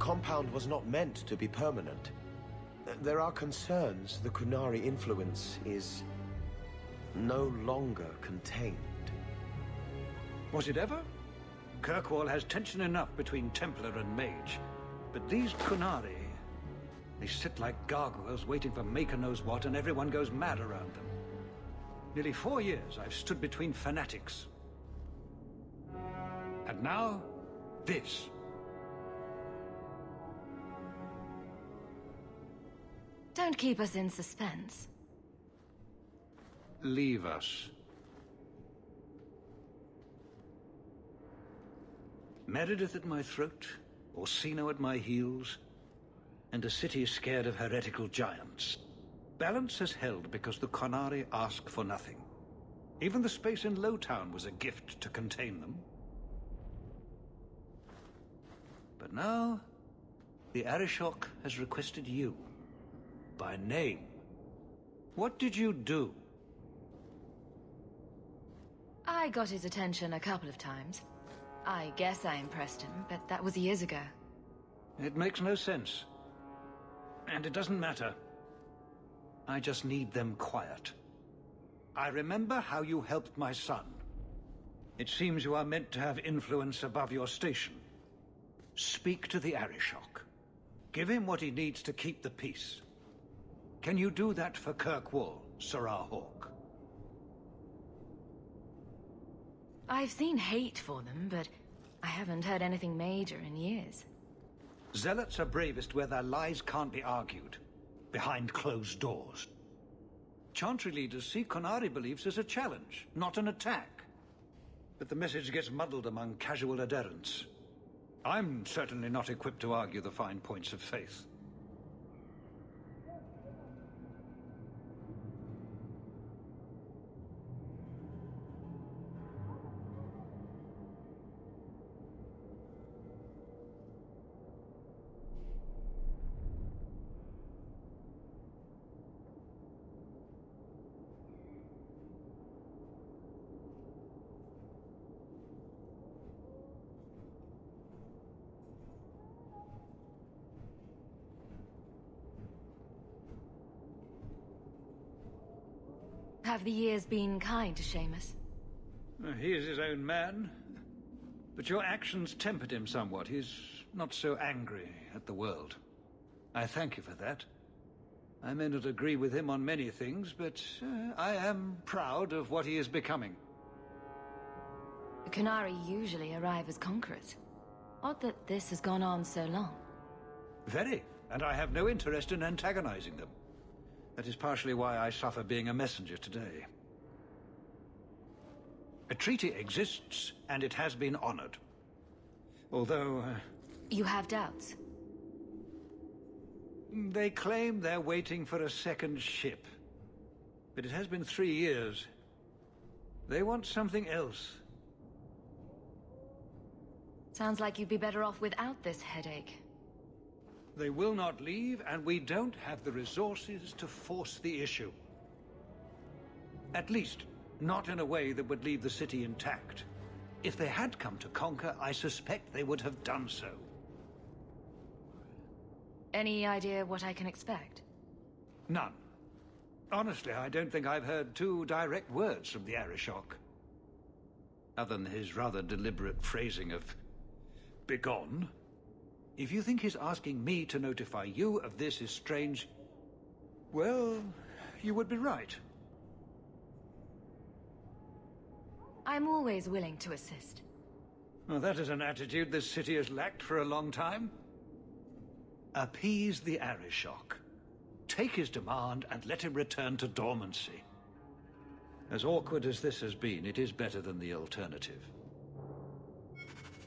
compound was not meant to be permanent. There are concerns the Qunari influence is no longer contained. Was it ever? Kirkwall has tension enough between Templar and Mage. But these Qunari, they sit like gargoyles waiting for Maker knows what, and everyone goes mad around them. Nearly 4 years I've stood between fanatics. And now, this. Don't keep us in suspense. Leave us. Meredith at my throat, Orsino at my heels, and a city scared of heretical giants. Balance has held because the Qunari ask for nothing. Even the space in Lowtown was a gift to contain them. But now, the Arishok has requested you. By name. What did you do? I got his attention a couple of times. I guess I impressed him, but that was years ago. It makes no sense. And it doesn't matter. I just need them quiet. I remember how you helped my son. It seems you are meant to have influence above your station. Speak to the Arishok. Give him what he needs to keep the peace. Can you do that for Kirkwall, Sirrah Hawke? I've seen hate for them, but I haven't heard anything major in years. Zealots are bravest where their lies can't be argued, behind closed doors. Chantry leaders see Qunari beliefs as a challenge, not an attack. But the message gets muddled among casual adherents. I'm certainly not equipped to argue the fine points of faith. Have the years been kind to Seamus? He is his own man. But your actions tempered him somewhat. He's not so angry at the world. I thank you for that. I may not agree with him on many things, but I am proud of what he is becoming. The Qunari usually arrive as conquerors. Odd that this has gone on so long. Very, and I have no interest in antagonizing them. That is partially why I suffer being a messenger today. A treaty exists, and it has been honored. Although... You have doubts? They claim they're waiting for a second ship. But it has been 3 years. They want something else. Sounds like you'd be better off without this headache. They will not leave, and we don't have the resources to force the issue. At least, not in a way that would leave the city intact. If they had come to conquer, I suspect they would have done so. Any idea what I can expect? None. Honestly, I don't think I've heard 2 direct words from the Arishok. Other than his rather deliberate phrasing of begone. If you think his asking me to notify you of this is strange, well, you would be right. I'm always willing to assist. Well, that is an attitude this city has lacked for a long time. Appease the Arishok. Take his demand and let him return to dormancy. As awkward as this has been, it is better than the alternative.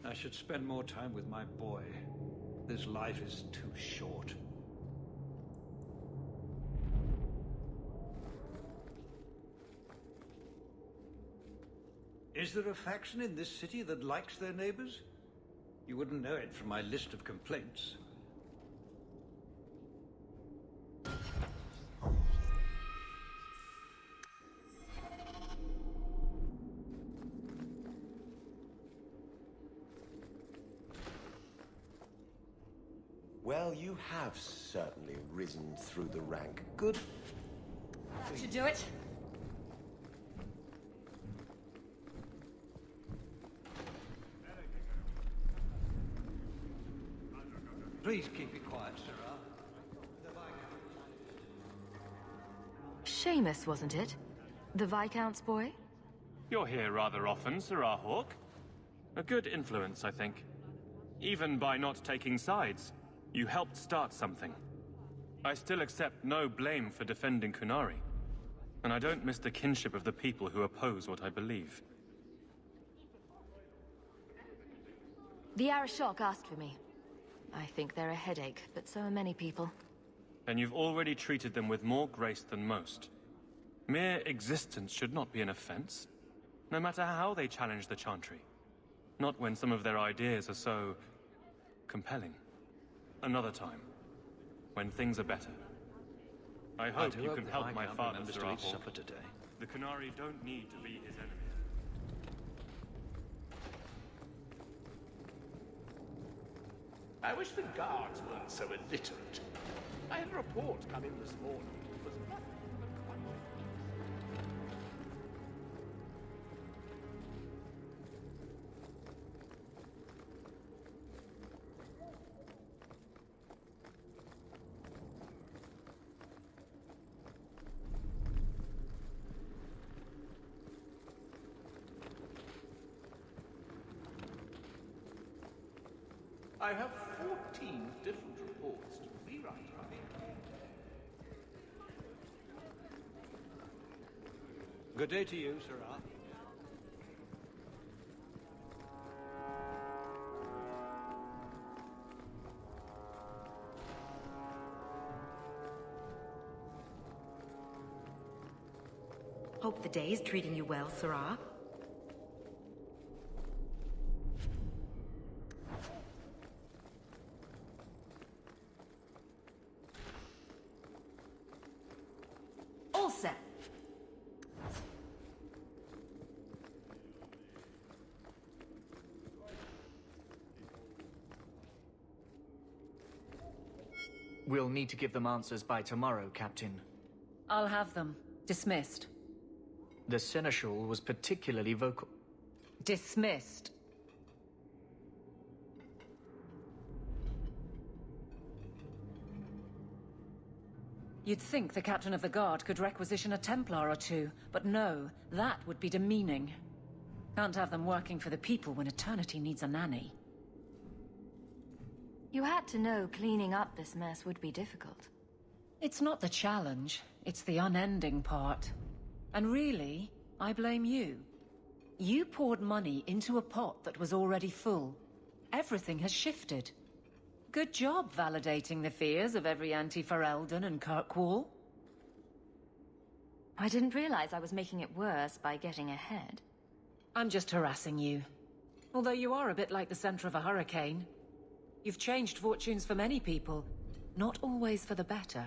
I should spend more time with my boy. This life is too short. Is there a faction in this city that likes their neighbors? You wouldn't know it from my list of complaints. Well, you have certainly risen through the rank. Good. That should do it. Please keep it quiet, Sirrah. Seamus, wasn't it? The Viscount's boy? You're here rather often, Sirrah Hawke. A good influence, I think. Even by not taking sides, you helped start something. I still accept no blame for defending Qunari. And I don't miss the kinship of the people who oppose what I believe. The Arishok asked for me. I think they're a headache, but so are many people. And you've already treated them with more grace than most. Mere existence should not be an offense, no matter how they challenge the Chantry. Not when some of their ideas are so compelling. Another time, when things are better. I hope you can help my father, Sirrah Hawke. The Qunari don't need to be his enemies. I wish the guards weren't so illiterate. I had a report come in this morning. It was not... I have 14 different reports to rewrite. Good day to you, Sirrah. Hope the day is treating you well, Sirrah. All set. We'll need to give them answers by tomorrow, Captain. I'll have them. Dismissed. The Seneschal was particularly vocal. Dismissed. You'd think the Captain of the Guard could requisition a Templar or two, but no, that would be demeaning. Can't have them working for the people when eternity needs a nanny. You had to know cleaning up this mess would be difficult. It's not the challenge, it's the unending part. And really, I blame you. You poured money into a pot that was already full. Everything has shifted. Good job validating the fears of every anti-Ferelden and Kirkwall. I didn't realize I was making it worse by getting ahead. I'm just harassing you. Although you are a bit like the center of a hurricane. You've changed fortunes for many people, not always for the better.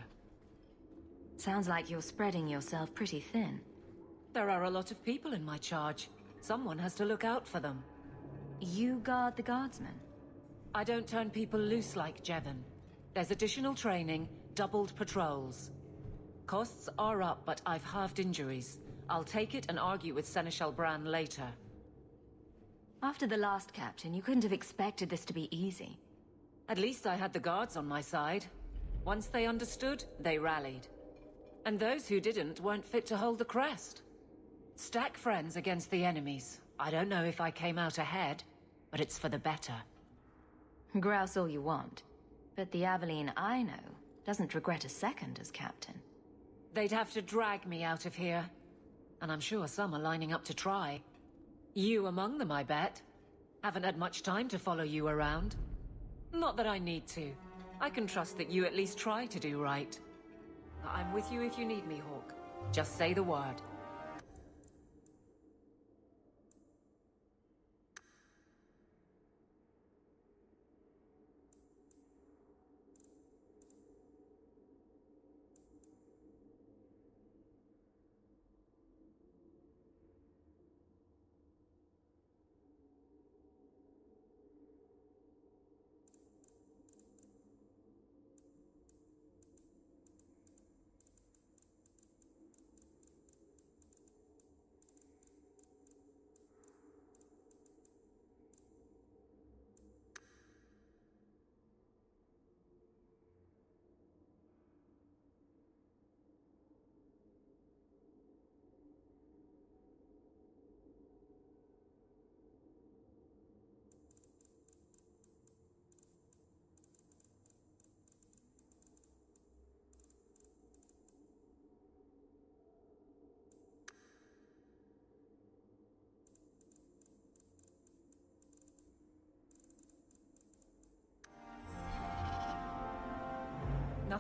Sounds like you're spreading yourself pretty thin. There are a lot of people in my charge. Someone has to look out for them. You guard the guardsmen? I don't turn people loose like Jevon. There's additional training, doubled patrols. Costs are up, but I've halved injuries. I'll take it and argue with Seneschal Bran later. After the last captain, you couldn't have expected this to be easy. At least I had the guards on my side. Once they understood, they rallied. And those who didn't weren't fit to hold the crest. Stack friends against the enemies. I don't know if I came out ahead, but it's for the better. Grouse all you want, but the Aveline I know doesn't regret a second as captain. They'd have to drag me out of here. And I'm sure some are lining up to try. You among them, I bet. Haven't had much time to follow you around. Not that I need to. I can trust that you at least try to do right. I'm with you if you need me, Hawke. Just say the word.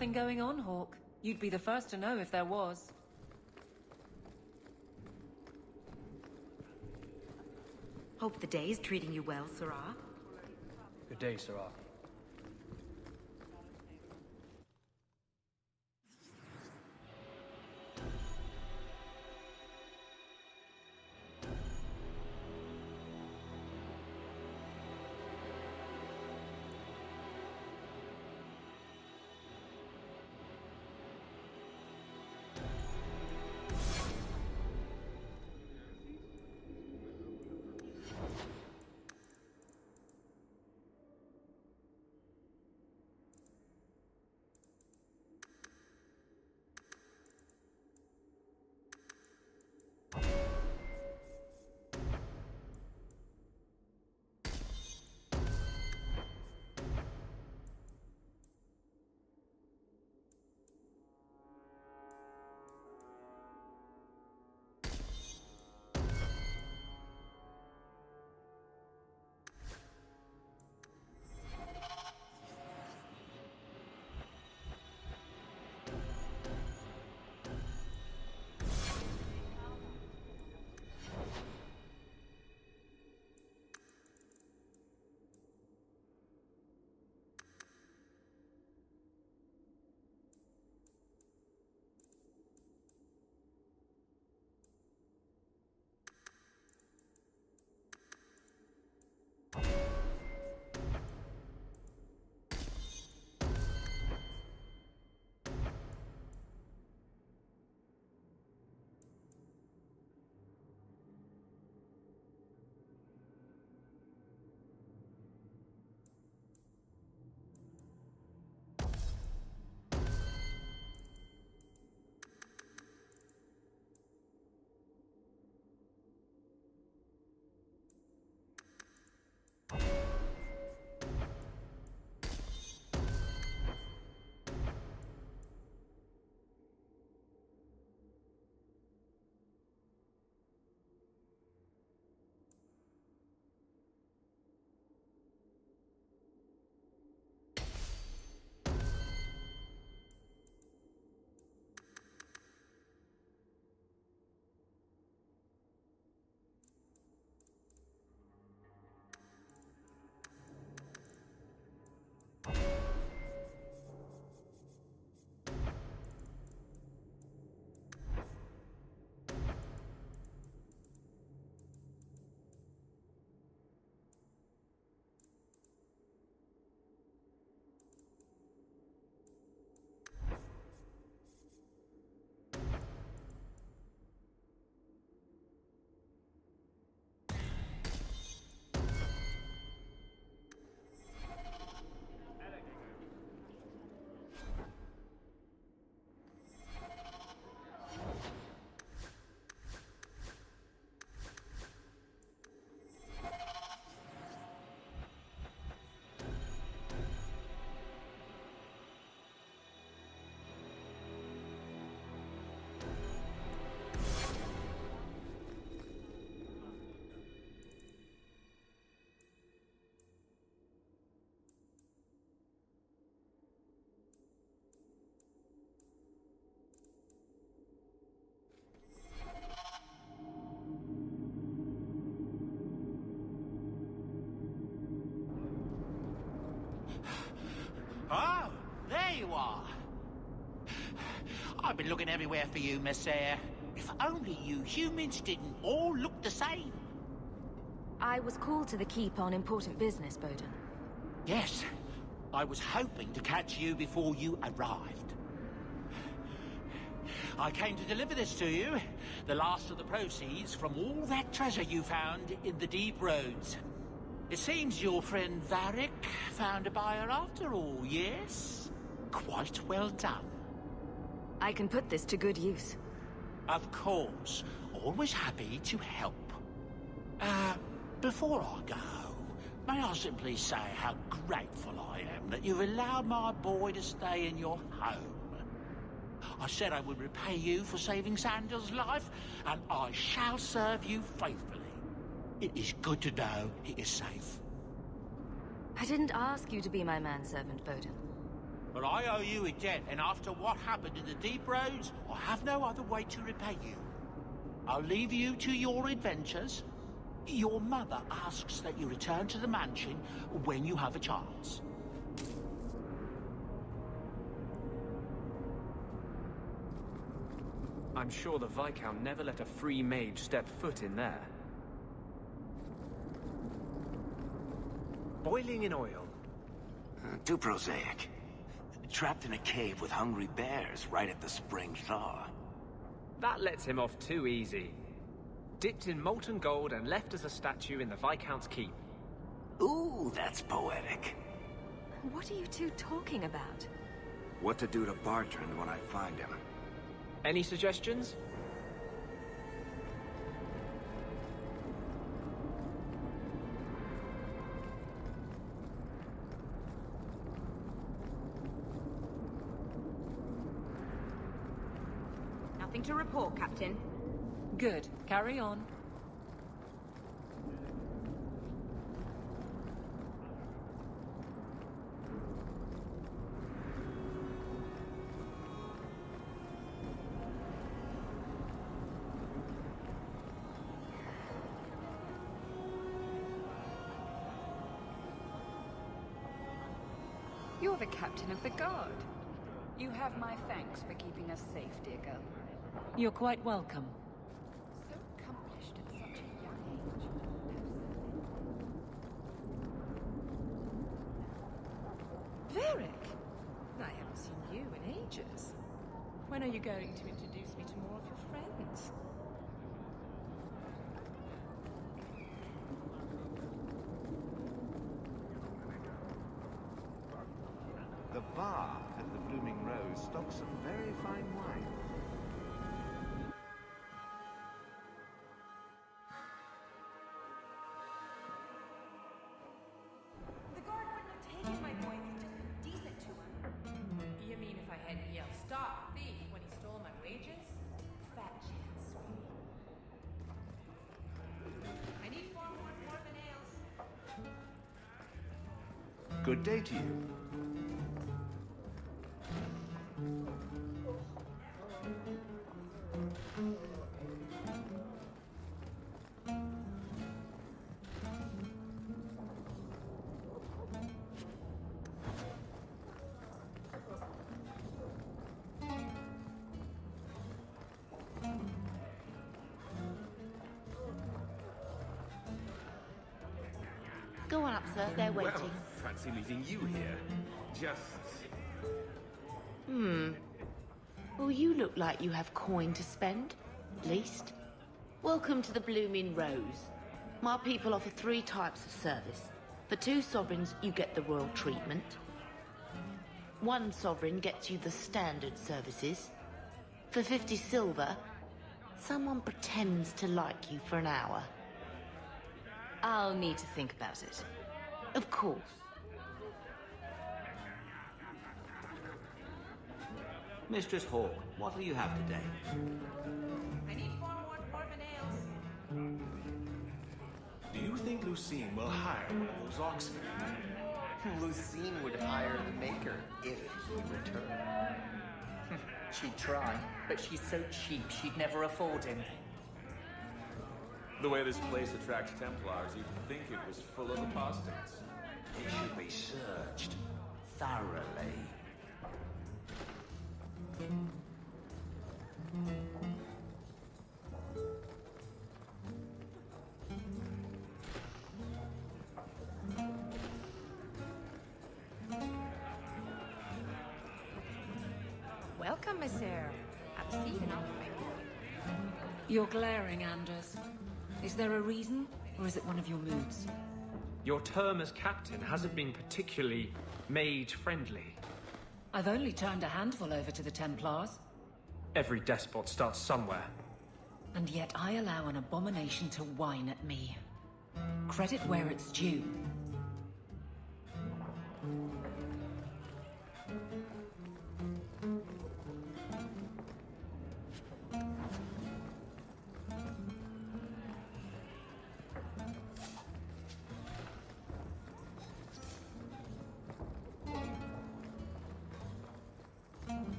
nothing going on, Hawke. You'd be the first to know if there was. Hope the day's treating you well, Sirrah. Good day, Sirrah. Oh, there you are. I've been looking everywhere for you, Messiah. If only you humans didn't all look the same. I was called to the keep on important business, Bowden. Yes, I was hoping to catch you before you arrived. I came to deliver this to you, the last of the proceeds from all that treasure you found in the deep roads. It seems your friend Varric found a buyer after all, yes? Quite well done. I can put this to good use. Of course. Always happy to help. Before I go, may I simply say how grateful I am that you've allowed my boy to stay in your home. I said I would repay you for saving Sandal's life, and I shall serve you faithfully. It is good to know he is safe. I didn't ask you to be my manservant, Bowden. But I owe you a debt, and after what happened in the deep roads, I have no other way to repay you. I'll leave you to your adventures. Your mother asks that you return to the mansion when you have a chance. I'm sure the Viscount never let a free mage step foot in there. Boiling in oil. Too prosaic. Trapped in a cave with hungry bears right at the spring thaw. That lets him off too easy. Dipped in molten gold and left as a statue in the Viscount's keep. Ooh, that's poetic. What are you two talking about? What to do to Bartrand when I find him. Any suggestions? Nothing to report, Captain. Good. Carry on. You're the captain of the guard. You have my thanks for keeping us safe, dear girl. You're quite welcome. So accomplished at such a young age. Varric! I haven't seen you in ages. When are you going to introduce me to more of your friends? The bar at the Blooming Rose stocks some very fine wine. The guard wouldn't have taken my boy if he'd just been decent to him. You mean if I hadn't yelled, "Stop, thief," when he stole my wages? Fat chance, sweetie. I need 4 more dwarven ales. Good day to you. Go on up, sir. They're waiting. Well, fancy meeting you here. Just... Well, you look like you have coin to spend, at least. Welcome to the Blooming Rose. My people offer 3 types of service. For 2 sovereigns, you get the royal treatment. 1 sovereign gets you the standard services. For 50 silver, someone pretends to like you for an hour. I'll need to think about it. Of course. Mistress Hawke, what will you have today? I need 4 more dwarven ales. Do you think Lucine will hire one of those oxen? Lucine would hire the maker if he returned. She'd try, but she's so cheap she'd never afford him. The way this place attracts Templars, you'd think it was full of apostates. It should be searched thoroughly. Welcome, Monsieur. Have a seat and I'll be right with you. You're glaring, Anders. Is there a reason, or is it one of your moods? Your term as captain hasn't been particularly mage-friendly. I've only turned a handful over to the Templars. Every despot starts somewhere. And yet I allow an abomination to whine at me. Credit where it's due.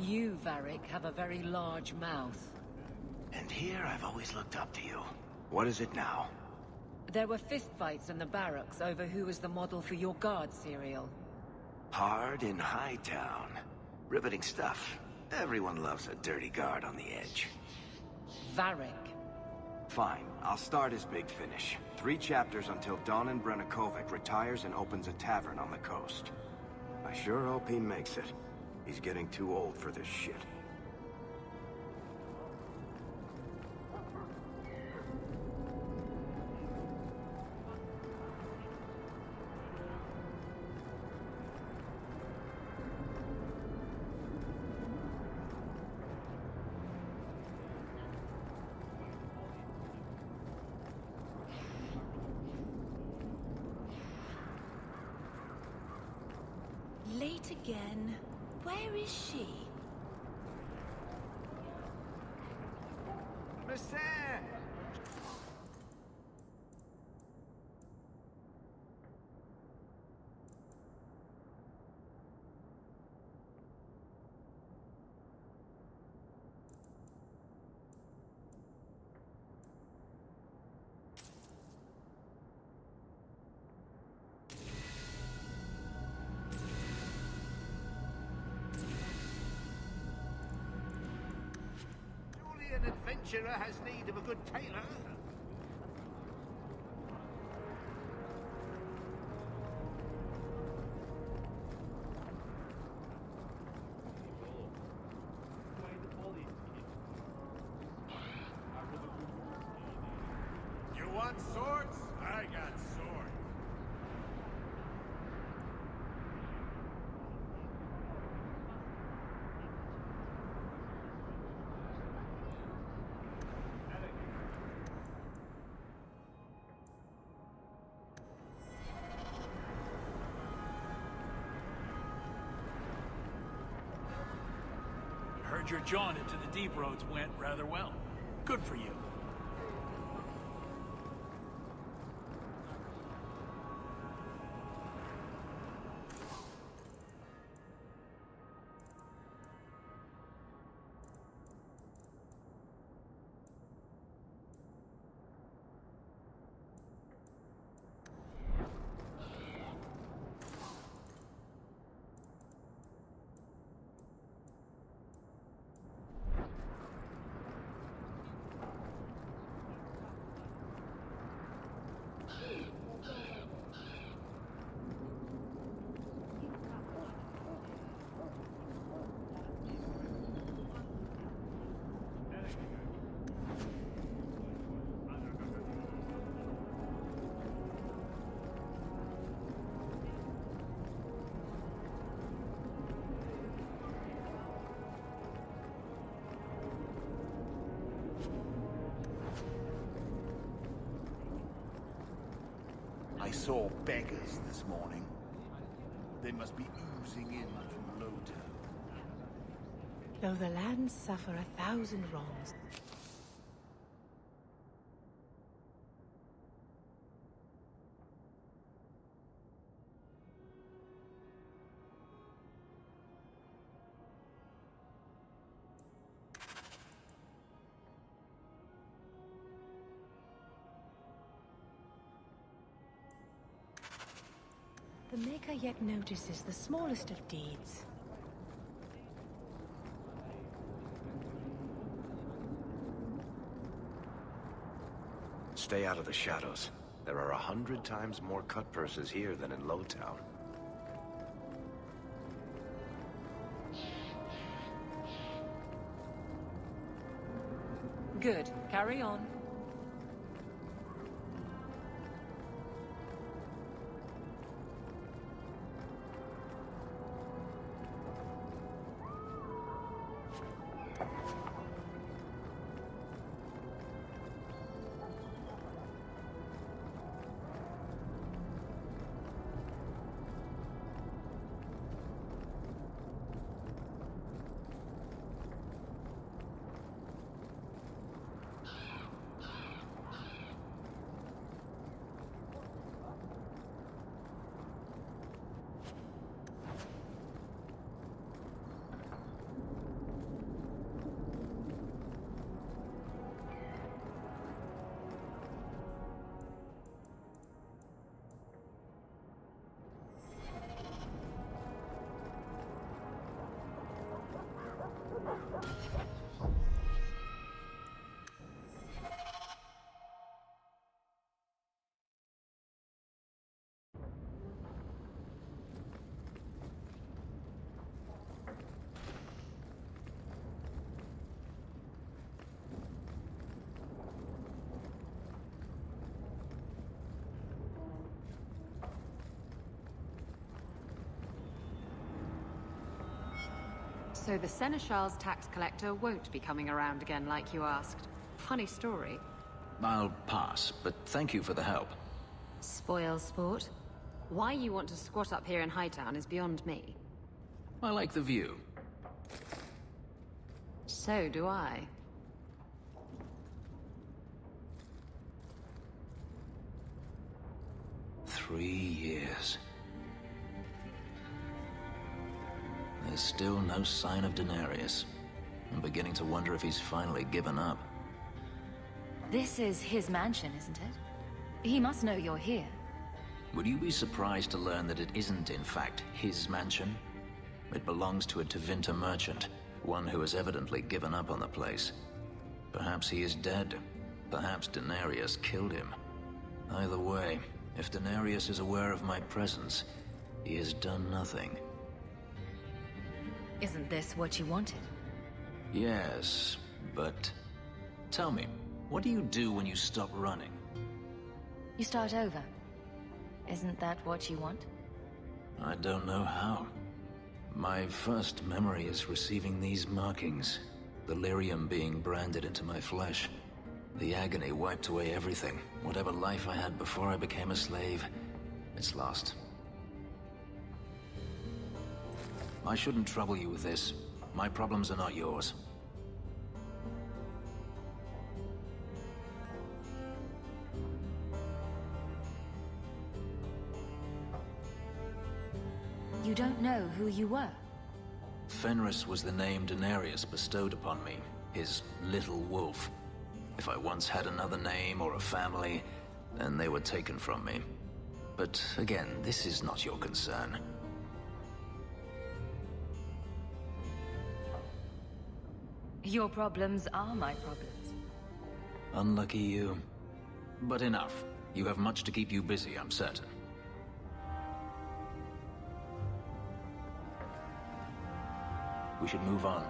You, Varric, have a very large mouth. And here I've always looked up to you. What is it now? There were fistfights in the barracks over who was the model for your guard cereal. Hard in Hightown. Riveting stuff. Everyone loves a dirty guard on the edge. Varric. Fine, I'll start his big finish. 3 chapters until Donan Brennakovic retires and opens a tavern on the coast. I sure hope he makes it. He's getting too old for this shit. Late again. Where is she? Monsieur! An adventurer has need of a good tailor. You want swords? I got swords. Heard your jaunt into the deep roads went rather well. Good for you. I saw beggars this morning. They must be oozing in from Lowtown. Though the lands suffer 1,000 wrongs. The Maker yet notices the smallest of deeds. Stay out of the shadows. There are 100 times more cut purses here than in Lowtown. Good. Carry on. So the Seneschal's tax collector won't be coming around again like you asked. Funny story. I'll pass, but thank you for the help. Spoil sport? Why you want to squat up here in Hightown is beyond me. I like the view. So do I. Three years. There's still no sign of Denarius. I'm beginning to wonder if he's finally given up. This is his mansion, isn't it? He must know you're here. Would you be surprised to learn that it isn't, in fact, his mansion? It belongs to a Tevinter merchant, one who has evidently given up on the place. Perhaps he is dead. Perhaps Denarius killed him. Either way, if Denarius is aware of my presence, he has done nothing. Isn't this what you wanted? Yes, but... Tell me, what do you do when you stop running? You start over. Isn't that what you want? I don't know how. My first memory is receiving these markings. The lyrium being branded into my flesh. The agony wiped away everything. Whatever life I had before I became a slave, it's lost. I shouldn't trouble you with this. My problems are not yours. You don't know who you were? Fenris was the name Denarius bestowed upon me, his little wolf. If I once had another name or a family, then they were taken from me. But again, this is not your concern. Your problems are my problems. Unlucky you. But enough. You have much to keep you busy, I'm certain. We should move on.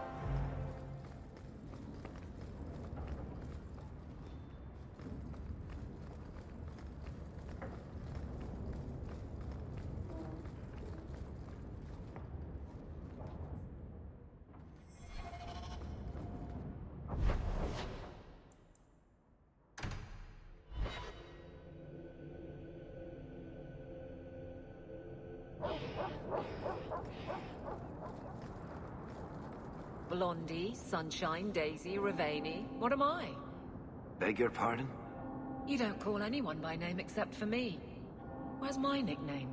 Blondie, Sunshine, Daisy, Ravani. What am I? Beg your pardon? You don't call anyone by name except for me. Where's my nickname?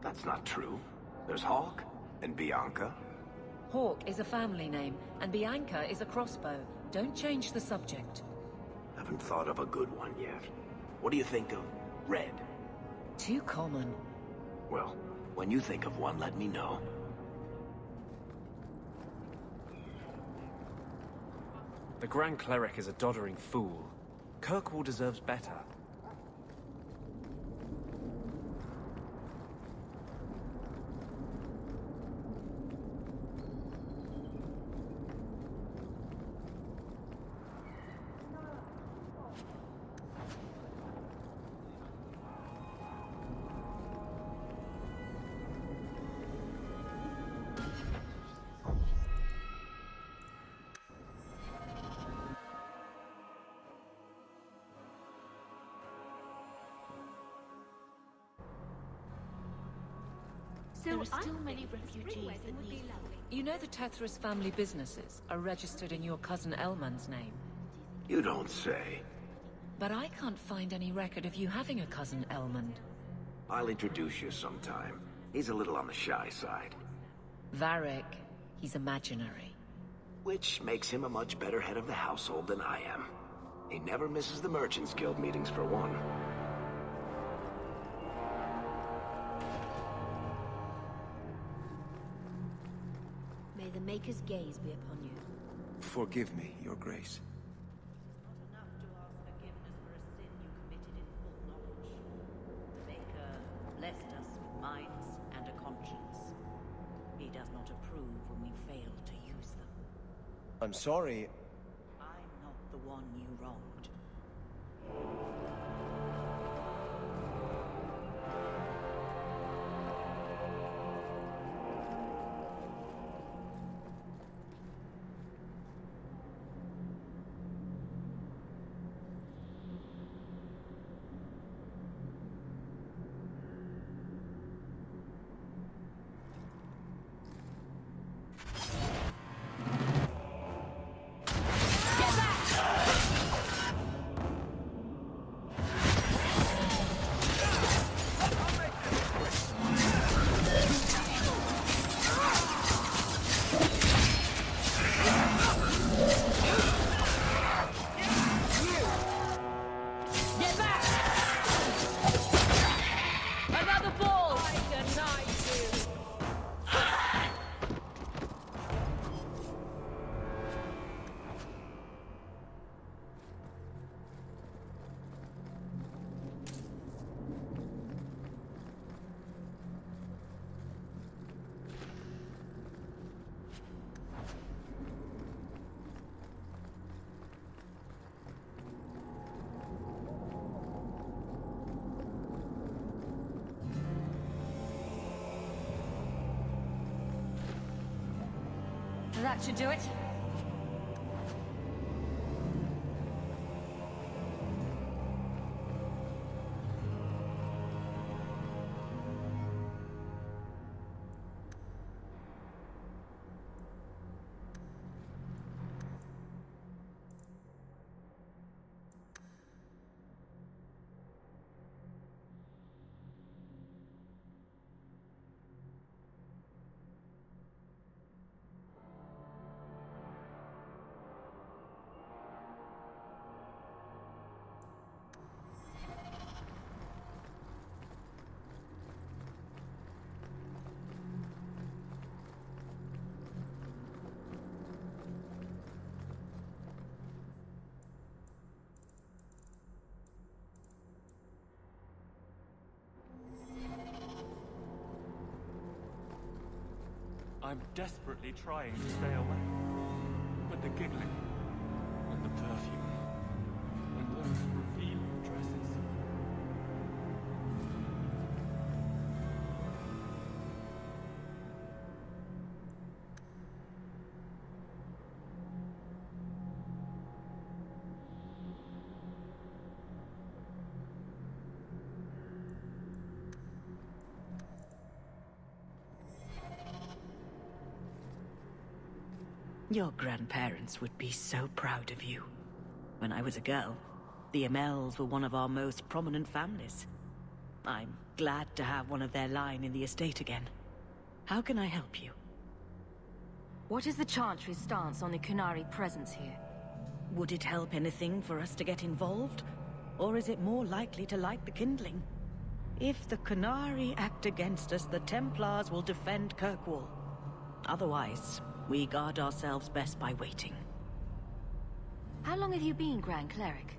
That's not true. There's Hawke and Bianca. Hawke is a family name, and Bianca is a crossbow. Don't change the subject. Haven't thought of a good one yet. What do you think of Red? Too common. Well, when you think of one, let me know. The Grand Cleric is a doddering fool. Kirkwall deserves better. There are still many refugees that need help. You know the Tethras family businesses are registered in your cousin Elman's name. You don't say. But I can't find any record of you having a cousin Elmond. I'll introduce you sometime. He's a little on the shy side. Varric, he's imaginary. Which makes him a much better head of the household than I am. He never misses the Merchants Guild meetings for one. May the Maker's gaze be upon you. Forgive me, Your Grace. Blessed us with minds and a conscience. He does not approve when we fail to use them. I'm sorry. I'm not the one you wronged. That should do it. I'm desperately trying to stay away. But the giggling, and the perfume, and those revealing dresses. Your grandparents would be so proud of you. When I was a girl, the Amels were one of our most prominent families. I'm glad to have one of their line in the estate again. How can I help you? What is the Chantry's stance on the Qunari presence here? Would it help anything for us to get involved? Or is it more likely to light the kindling? If the Qunari act against us, the Templars will defend Kirkwall. Otherwise, we guard ourselves best by waiting. How long have you been Grand Cleric?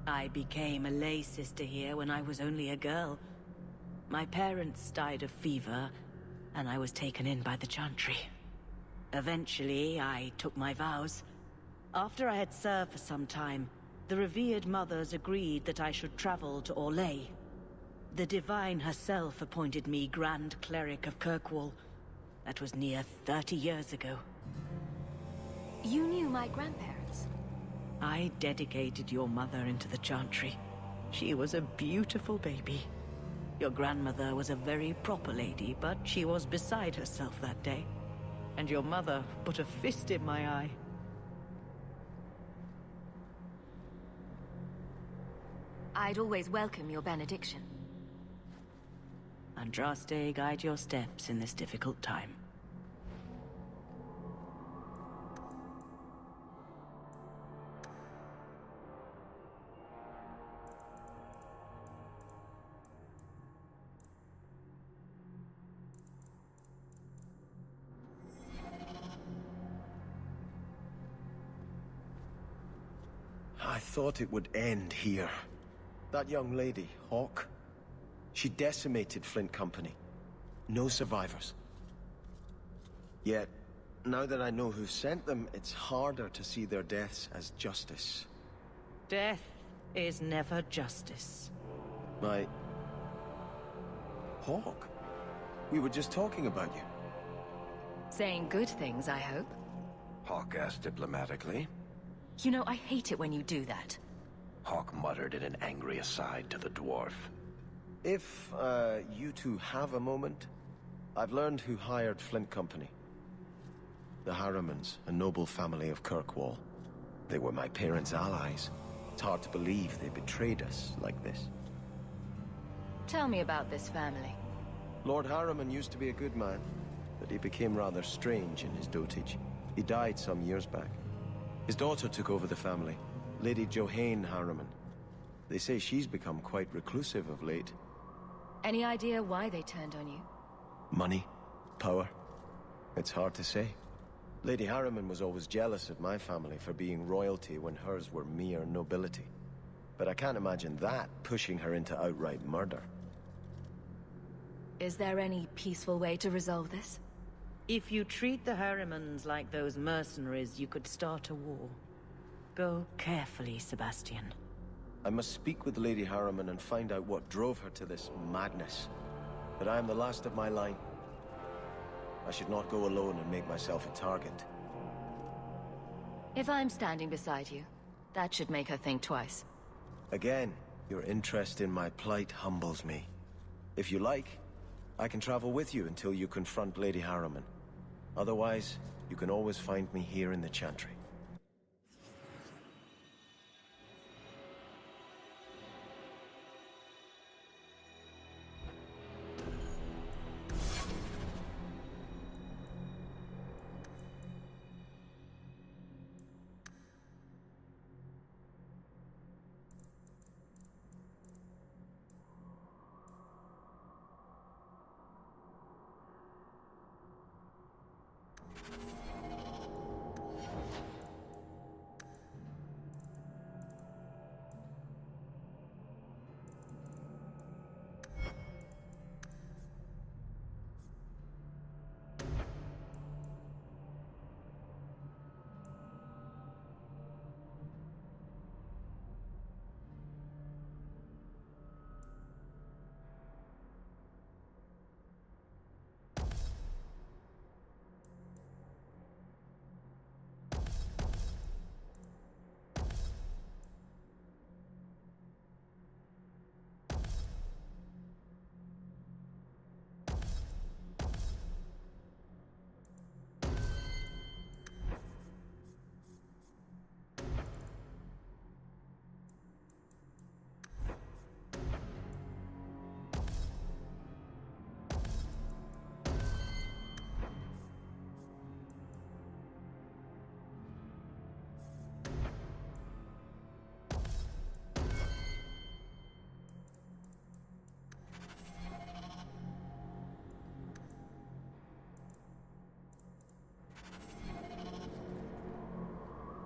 I became a lay sister here when I was only a girl. My parents died of fever, and I was taken in by the Chantry. Eventually, I took my vows. After I had served for some time, the revered mothers agreed that I should travel to Orlais. The Divine herself appointed me Grand Cleric of Kirkwall. That was near 30 years ago. You knew my grandparents? I dedicated your mother into the Chantry. She was a beautiful baby. Your grandmother was a very proper lady, but she was beside herself that day. And your mother put a fist in my eye. I'd always welcome your benediction. Andraste guide your steps in this difficult time. I thought it would end here. That young lady, Hawke, she decimated Flint Company. No survivors. Yet, now that I know who sent them, it's harder to see their deaths as justice. Death is never justice. Hawke? We were just talking about you. Saying good things, I hope. Hawke asked diplomatically. You know, I hate it when you do that. Hawke muttered in an angry aside to the dwarf. If, you two have a moment, I've learned who hired Flint Company. The Harrimans, a noble family of Kirkwall. They were my parents' allies. It's hard to believe they betrayed us like this. Tell me about this family. Lord Harriman used to be a good man, but he became rather strange in his dotage. He died some years back. His daughter took over the family, Lady Johanne Harriman. They say she's become quite reclusive of late. Any idea why they turned on you? Money? Power? It's hard to say. Lady Harriman was always jealous of my family for being royalty when hers were mere nobility. But I can't imagine that pushing her into outright murder. Is there any peaceful way to resolve this? If you treat the Harrimans like those mercenaries, you could start a war. Go carefully, Sebastian. I must speak with Lady Harriman and find out what drove her to this madness. But I am the last of my line. I should not go alone and make myself a target. If I'm standing beside you, that should make her think twice. Again, your interest in my plight humbles me. If you like, I can travel with you until you confront Lady Harriman. Otherwise, you can always find me here in the Chantry.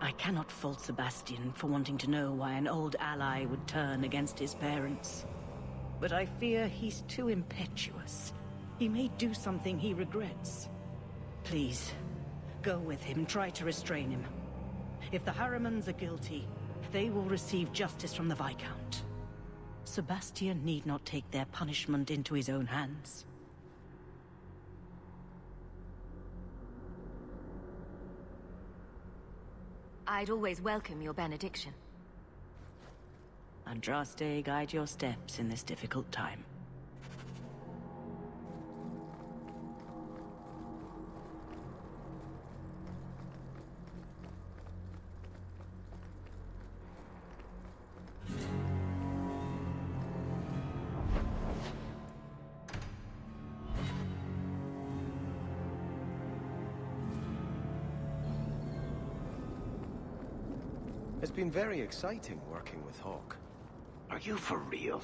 I cannot fault Sebastian for wanting to know why an old ally would turn against his parents. But I fear he's too impetuous. He may do something he regrets. Please, go with him, try to restrain him. If the Harrimans are guilty, they will receive justice from the Viscount. Sebastian need not take their punishment into his own hands. I'd always welcome your benediction. Andraste guide your steps in this difficult time. It's been very exciting working with Hawke. Are you for real?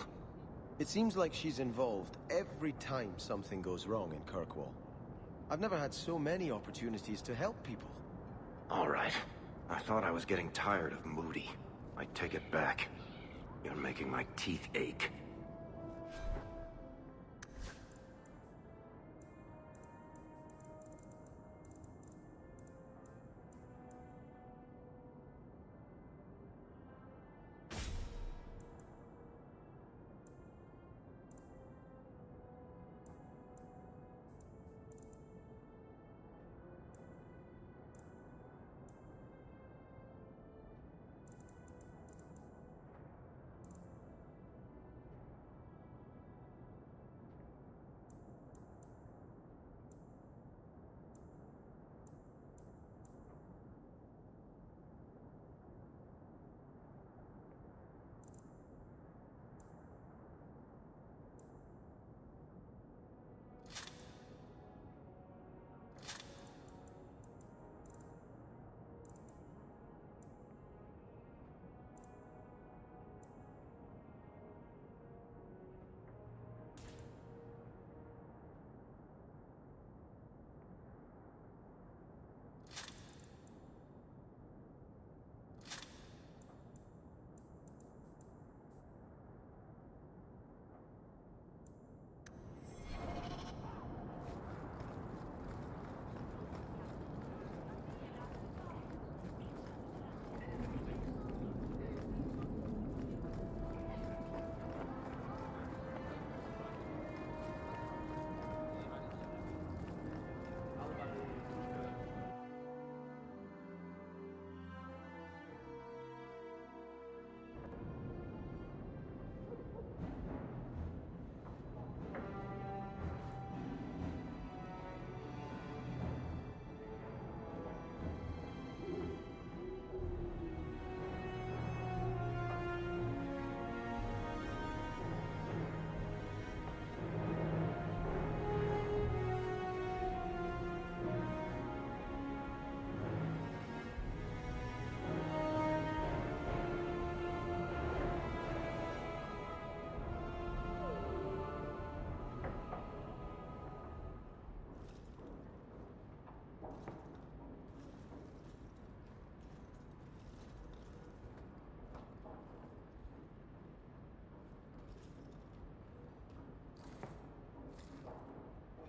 It seems like she's involved every time something goes wrong in Kirkwall. I've never had so many opportunities to help people. All right. I thought I was getting tired of Moody. I take it back. You're making my teeth ache.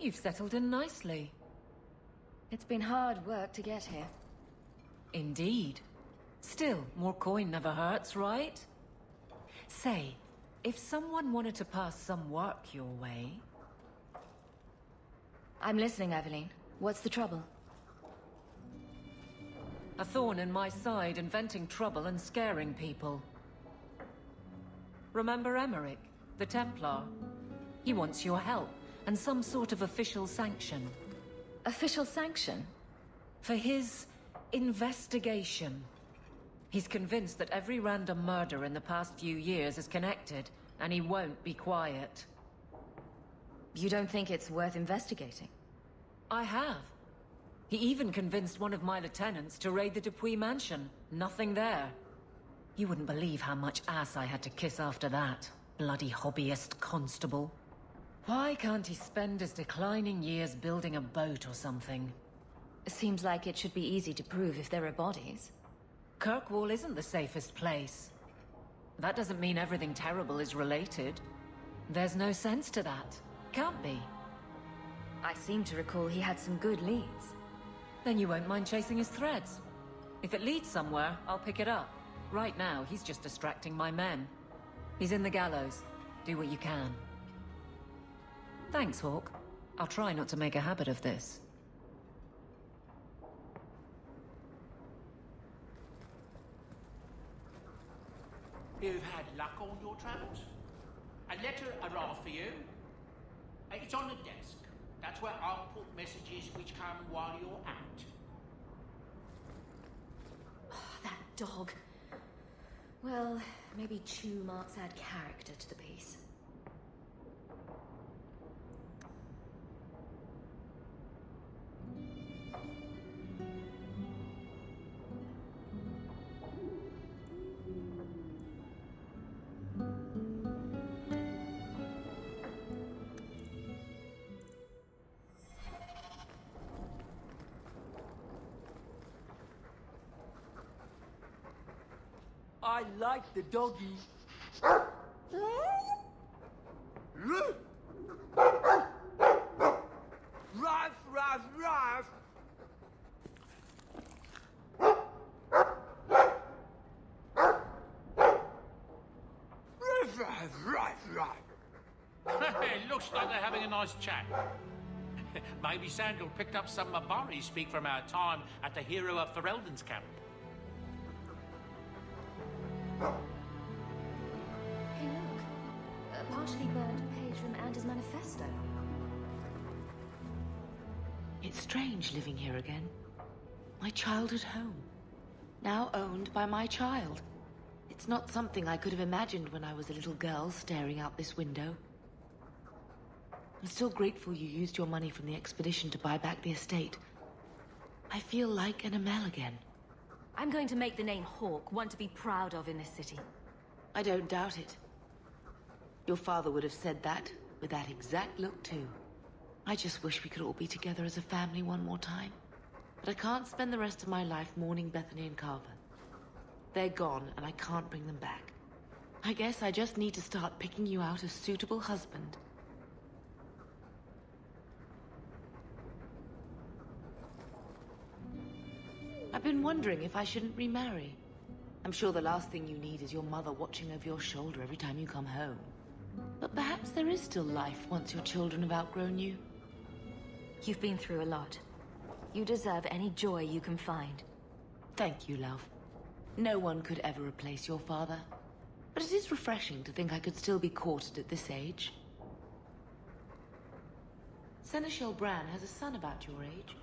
You've settled in nicely. It's been hard work to get here. Indeed. Still, more coin never hurts, right? Say, if someone wanted to pass some work your way... I'm listening, Aveline. What's the trouble? A thorn in my side, inventing trouble and scaring people. Remember Emmerich, the Templar? He wants your help, and some sort of official sanction. Official sanction? For his investigation. He's convinced that every random murder in the past few years is connected, and he won't be quiet. You don't think it's worth investigating? I have. He even convinced one of my lieutenants to raid the Dupuis mansion. Nothing there. You wouldn't believe how much ass I had to kiss after that. Bloody hobbyist constable. Why can't he spend his declining years building a boat or something? Seems like it should be easy to prove if there are bodies. Kirkwall isn't the safest place. That doesn't mean everything terrible is related. There's no sense to that. Can't be. I seem to recall he had some good leads. Then you won't mind chasing his threads. If it leads somewhere, I'll pick it up. Right now, he's just distracting my men. He's in the gallows. Do what you can. Thanks, Hawke. I'll try not to make a habit of this. You've had luck on your travels? A letter arrived for you. It's on the desk. That's where I'll put messages which come while you're out. Oh, that dog. Well, maybe chew marks add character to the piece. I like the doggy. Ruff, ruff, ruff. It looks like they're having a nice chat. Maybe Sandal picked up some Mabari speak from our time at the Hero of Ferelden's camp. Hey, look. A partially burned page from Anders' manifesto. It's strange living here again. My childhood home. Now owned by my child. It's not something I could have imagined when I was a little girl staring out this window. I'm still grateful you used your money from the expedition to buy back the estate. I feel like an Amel again. I'm going to make the name Hawke one to be proud of in this city. I don't doubt it. Your father would have said that, with that exact look too. I just wish we could all be together as a family one more time. But I can't spend the rest of my life mourning Bethany and Carver. They're gone, and I can't bring them back. I guess I just need to start picking you out a suitable husband. I've been wondering if I shouldn't remarry. I'm sure the last thing you need is your mother watching over your shoulder every time you come home. But perhaps there is still life once your children have outgrown you. You've been through a lot. You deserve any joy you can find. Thank you, love. No one could ever replace your father. But it is refreshing to think I could still be courted at this age. Seneschal Bran has a son about your age.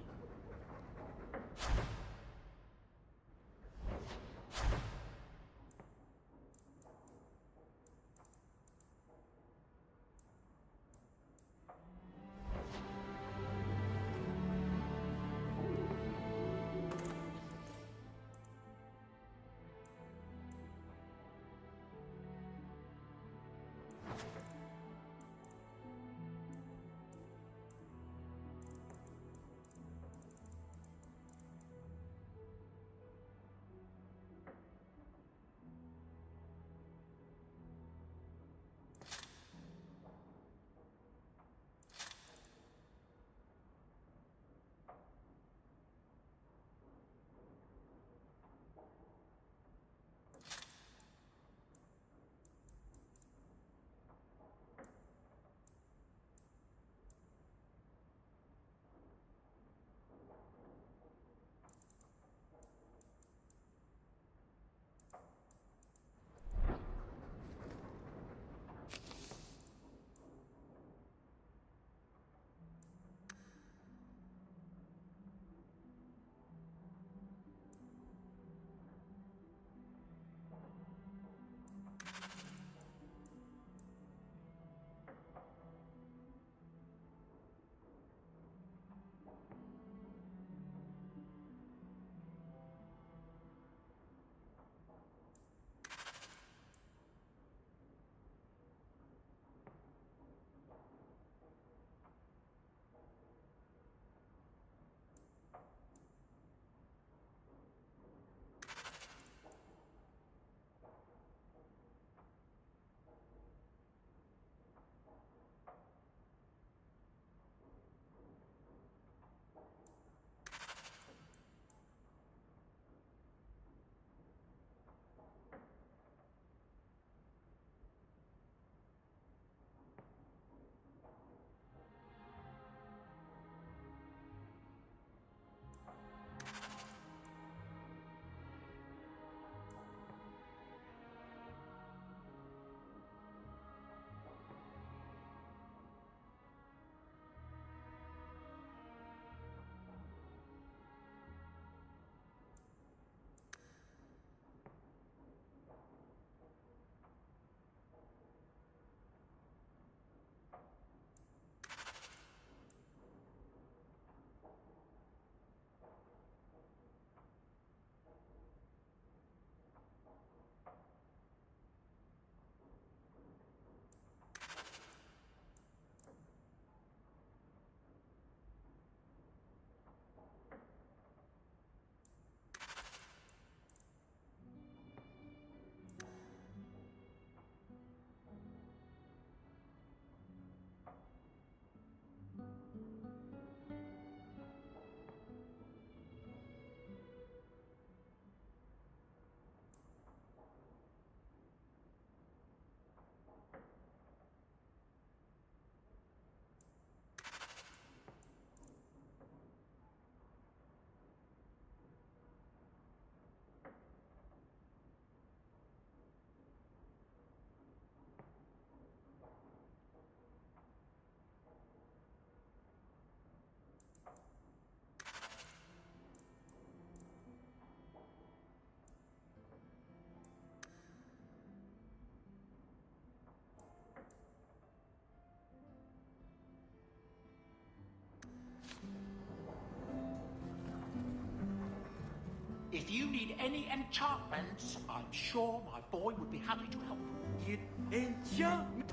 need any enchantments, I'm sure my boy would be happy to help. Get enchantment.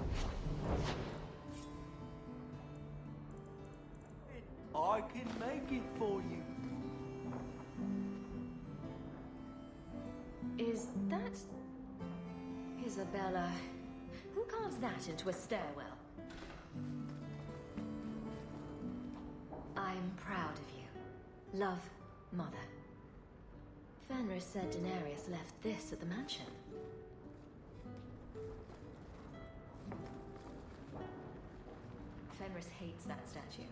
I can make it for you. Is that... Isabella? Who carves that into a stairwell? I'm proud of you. Love, Mother. Fenris said Daenerys left this at the mansion. Fenris hates that statue.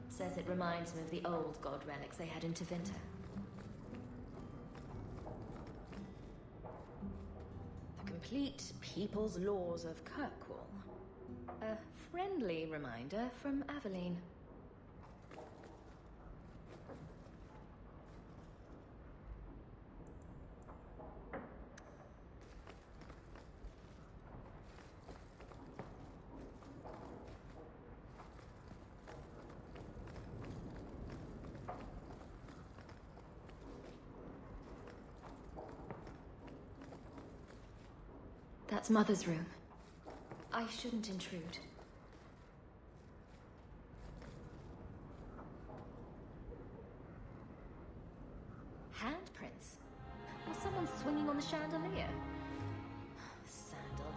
Says it reminds him of the old god relics they had in Tevinter. The complete people's laws of Kirkwall. A friendly reminder from Aveline. That's Mother's room. I shouldn't intrude. Handprints? Was someone swinging on the chandelier? Sandal.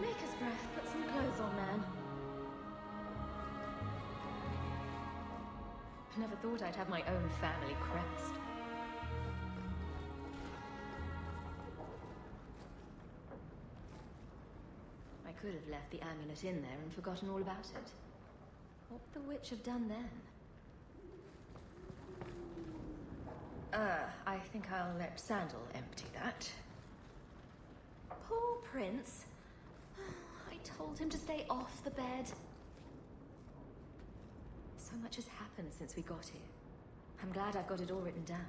Maker's breath. Put some clothes on, man. Never thought I'd have my own family crest. I could have left the amulet in there and forgotten all about it. What would the witch have done then? I think I'll let Sandal empty that. Poor Prince. I told him to stay off the bed. So much has happened since we got here. I'm glad I've got it all written down.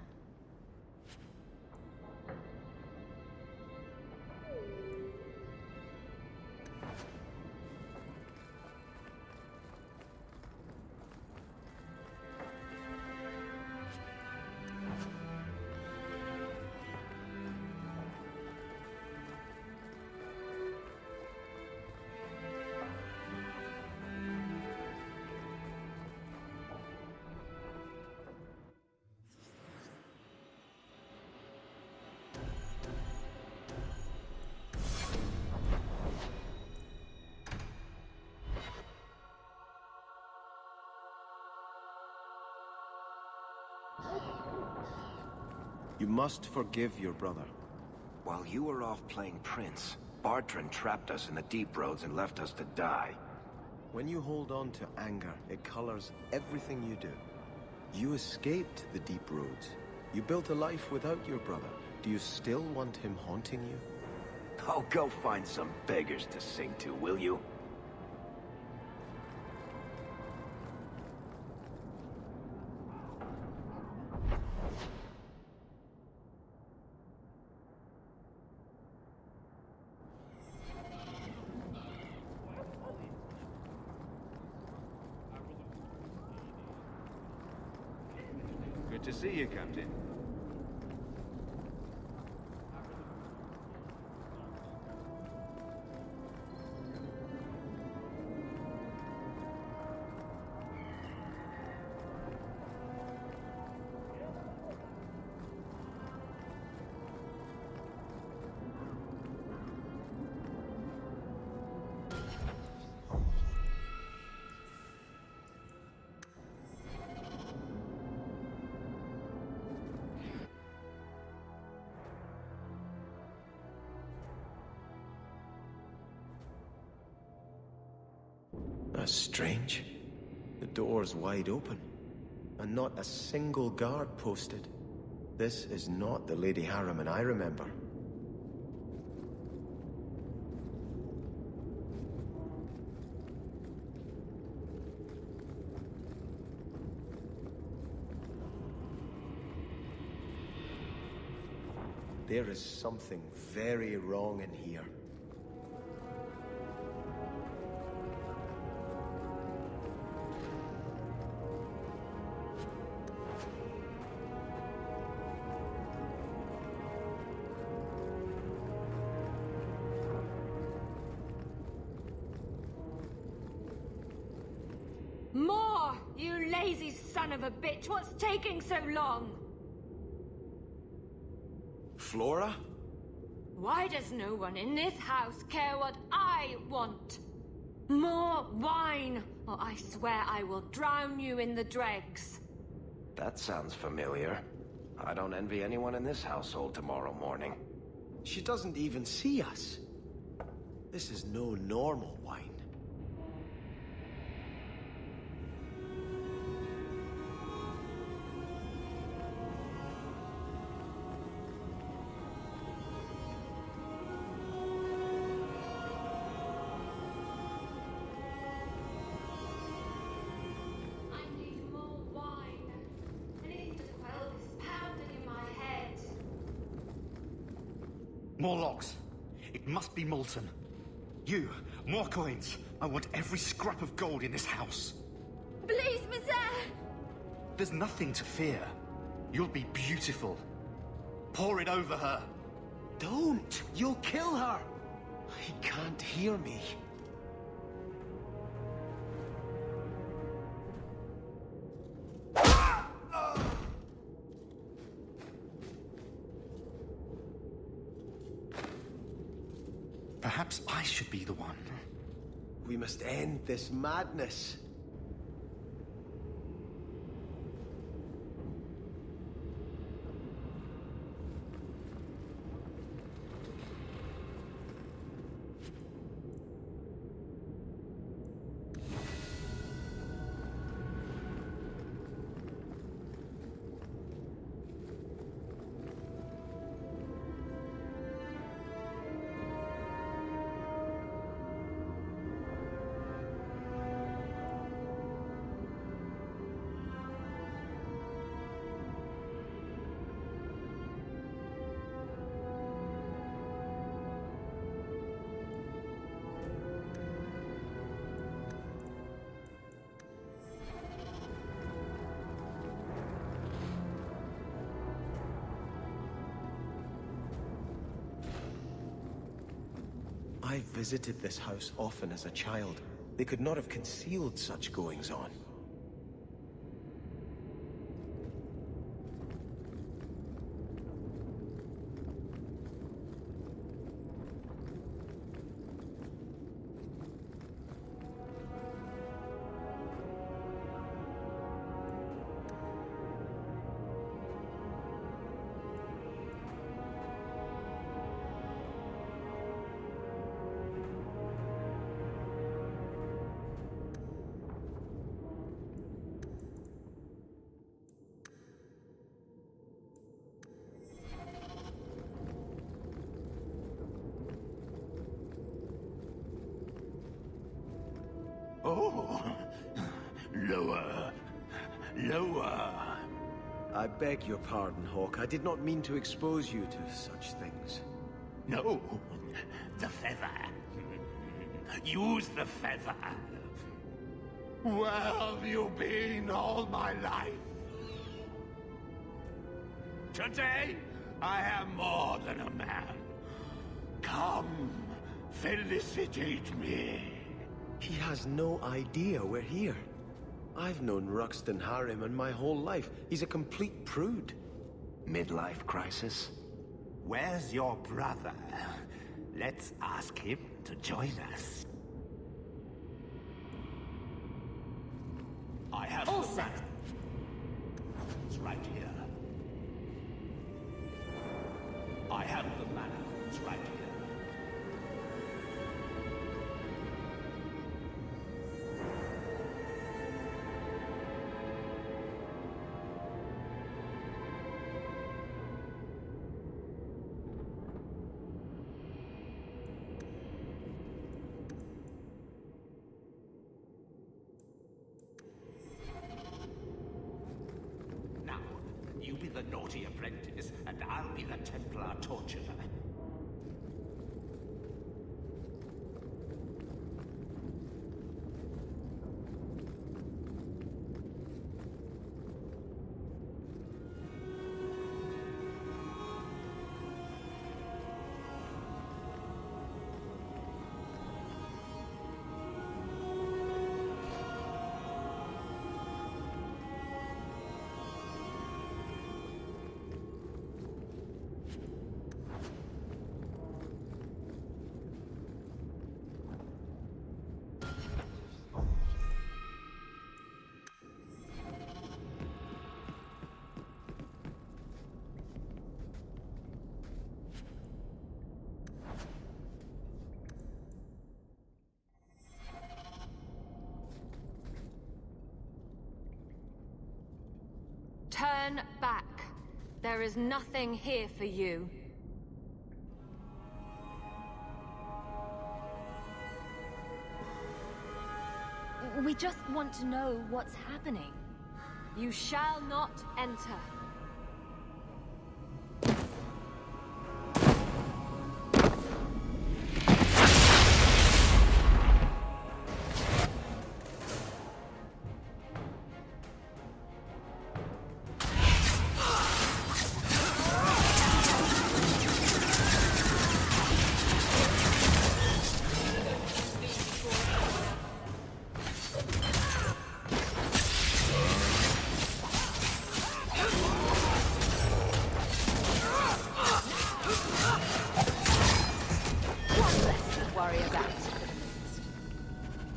You must forgive your brother. While you were off playing Prince, Bartrand trapped us in the deep roads and left us to die. When you hold on to anger, it colors everything you do. You escaped the deep roads. You built a life without your brother. Do you still want him haunting you? Oh, go find some beggars to sing to, will you? Good to see you, Captain. That's strange. The door's wide open, and not a single guard posted. This is not the Lady Harriman I remember. There is something very wrong in here. more! You lazy son of a bitch! What's taking so long? Flora? Why does no one in this house care what I want? More wine, or I swear I will drown you in the dregs. That sounds familiar. I don't envy anyone in this household tomorrow morning. She doesn't even see us. This is no normal wine. More logs. It must be molten. You, more coins. I want every scrap of gold in this house. Please, Monsieur! There's nothing to fear. You'll be beautiful. Pour it over her. Don't! You'll kill her! He can't hear me. Perhaps I should be the one. We must end this madness. I visited this house often as a child. They could not have concealed such goings-on. Oh, lower, lower. I beg your pardon, Hawke. I did not mean to expose you to such things. No, the feather. Use the feather. Where have you been all my life? Today, I am more than a man. Come, felicitate me. He has no idea we're here. I've known Ruxton Harriman my whole life. He's a complete prude. Midlife crisis? Where's your brother? Let's ask him to join us. I have all the set. map. It's right here. I have the map. It's right here. You be the naughty apprentice, and I'll be the Templar torturer. Turn back. There is nothing here for you. We just want to know what's happening. You shall not enter.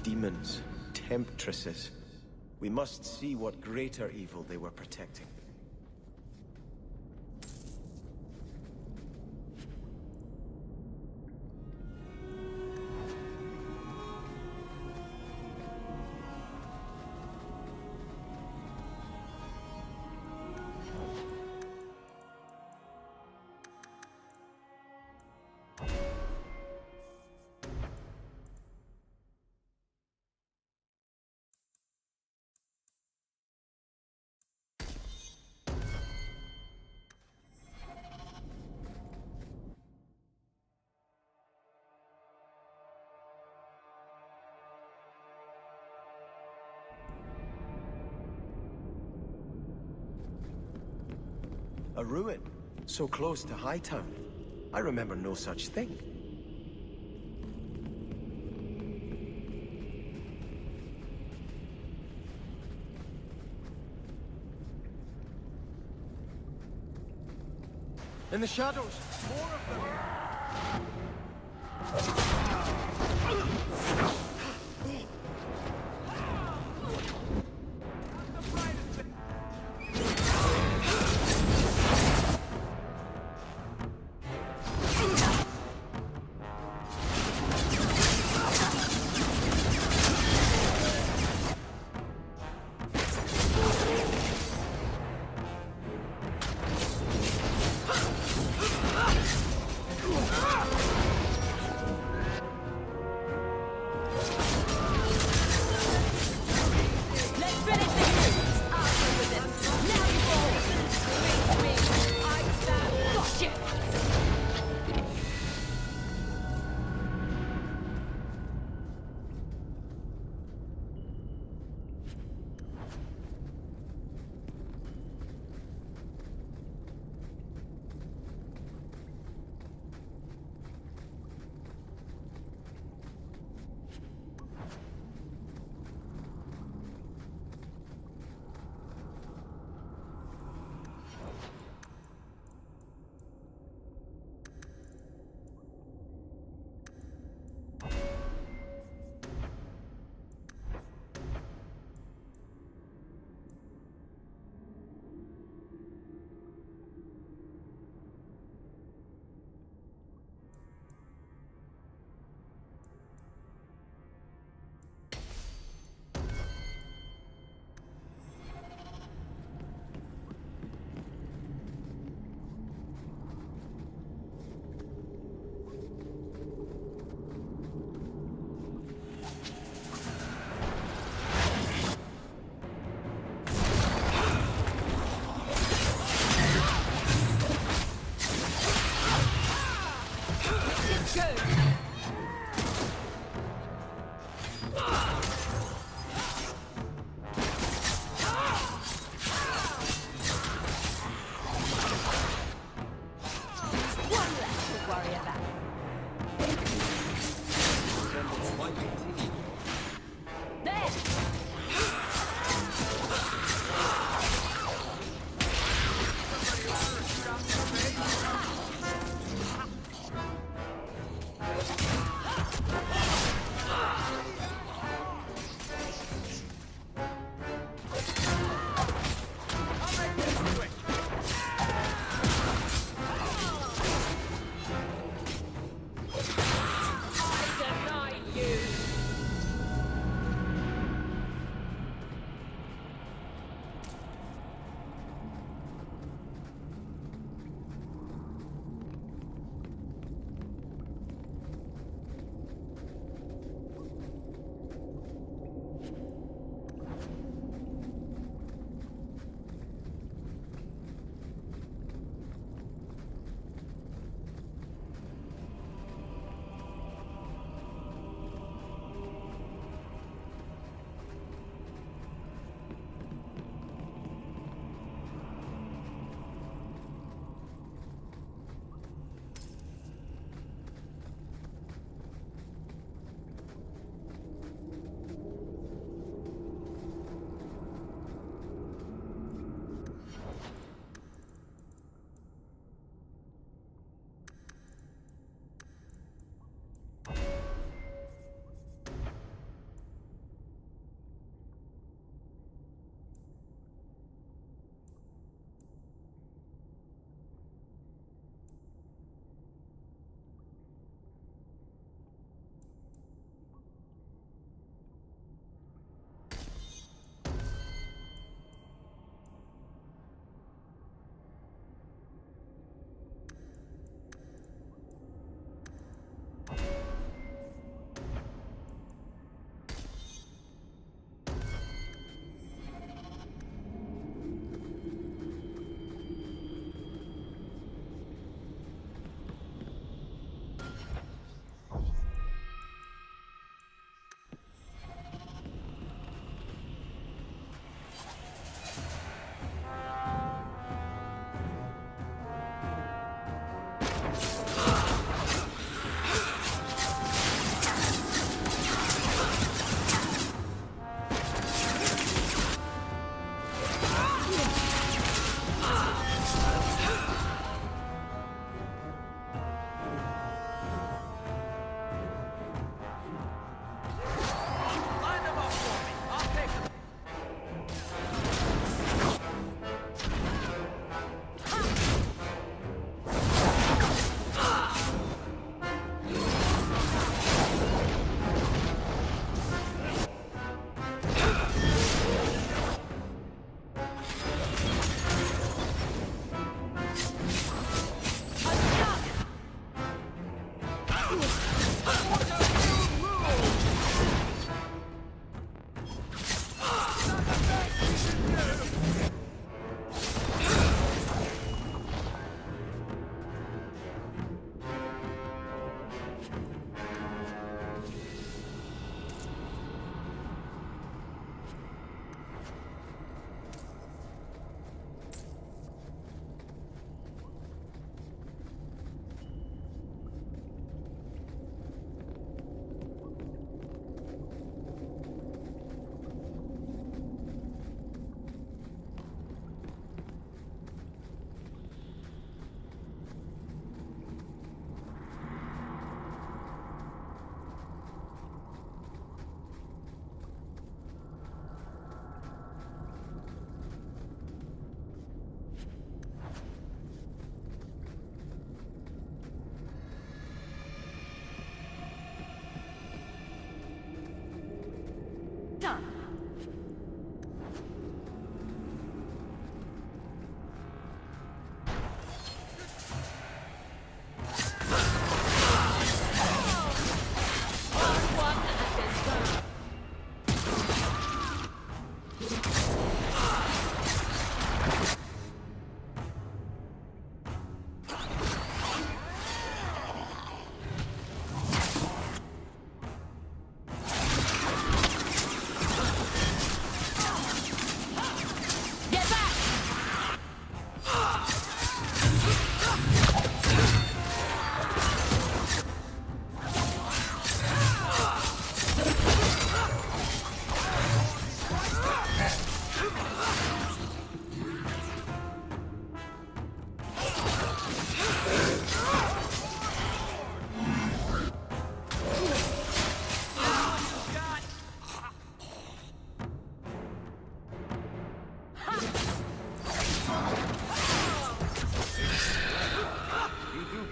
Demons, temptresses. We must see what greater evil they were protecting. A ruin, so close to Hightown. I remember no such thing. In the shadows, more of them!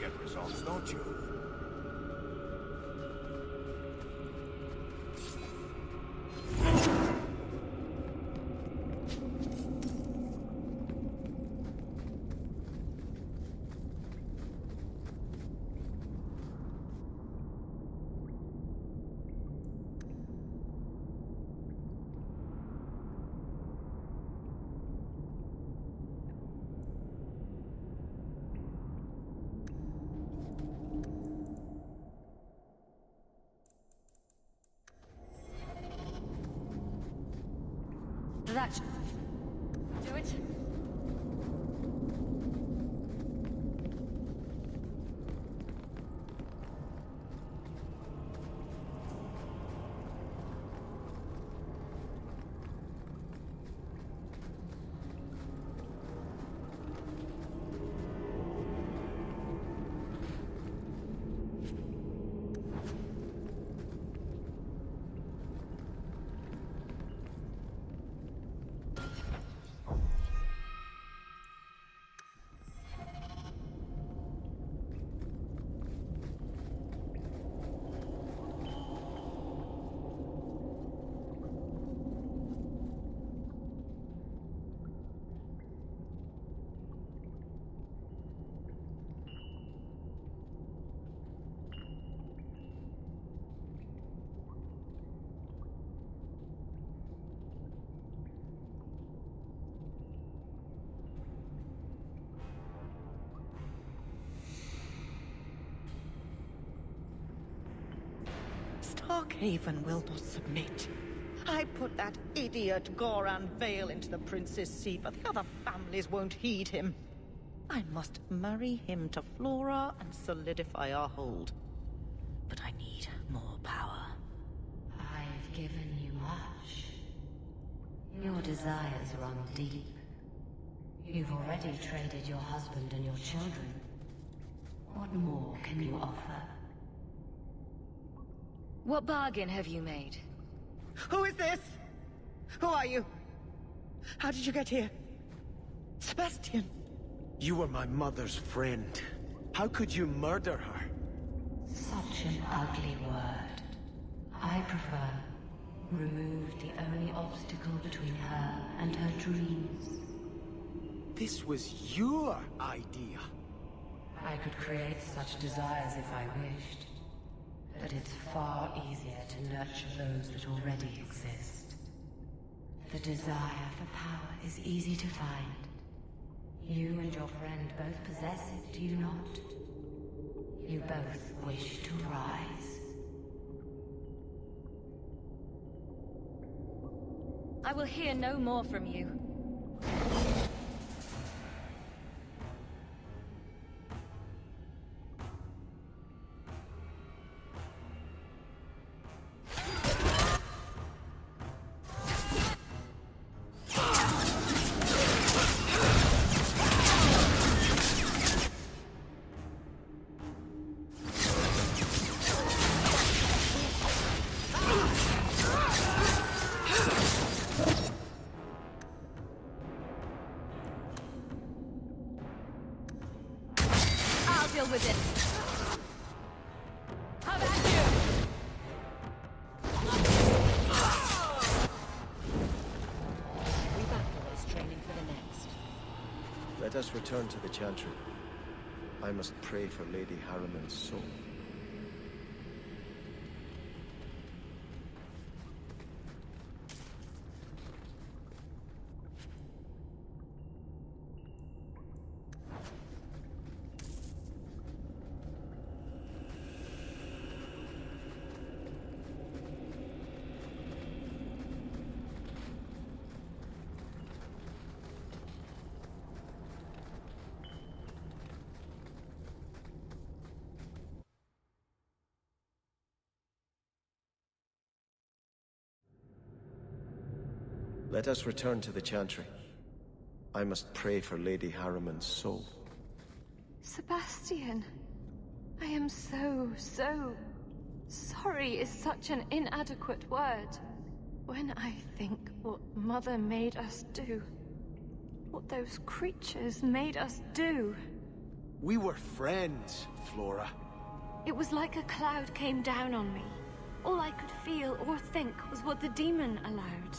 get results, don't you? That do it. Starkhaven will not submit. I put that idiot Goran Vale into the prince's seat, but the other families won't heed him. I must marry him to Flora and solidify our hold. But I need more power. I've given you much. Your desires run deep. You've already traded your husband and your children. What more can you offer? What bargain have you made? Who is this? Who are you? How did you get here? Sebastian! You were my mother's friend. How could you murder her? Such an ugly word. I prefer remove the only obstacle between her and her dreams. This was your idea. I could create such desires if I wished. But it's far easier to nurture those that already exist. The desire for power is easy to find. You and your friend both possess it, do you not? You both wish to rise. I will hear no more from you. With it. How about you? We battle as training for the next. Let us return to the Chantry. I must pray for Lady Harriman's soul. Let us return to the Chantry. I must pray for Lady Harriman's soul. Sebastian, I am so sorry is such an inadequate word. When I think what Mother made us do, what those creatures made us do. We were friends, Flora. It was like a cloud came down on me. All I could feel or think was what the demon allowed.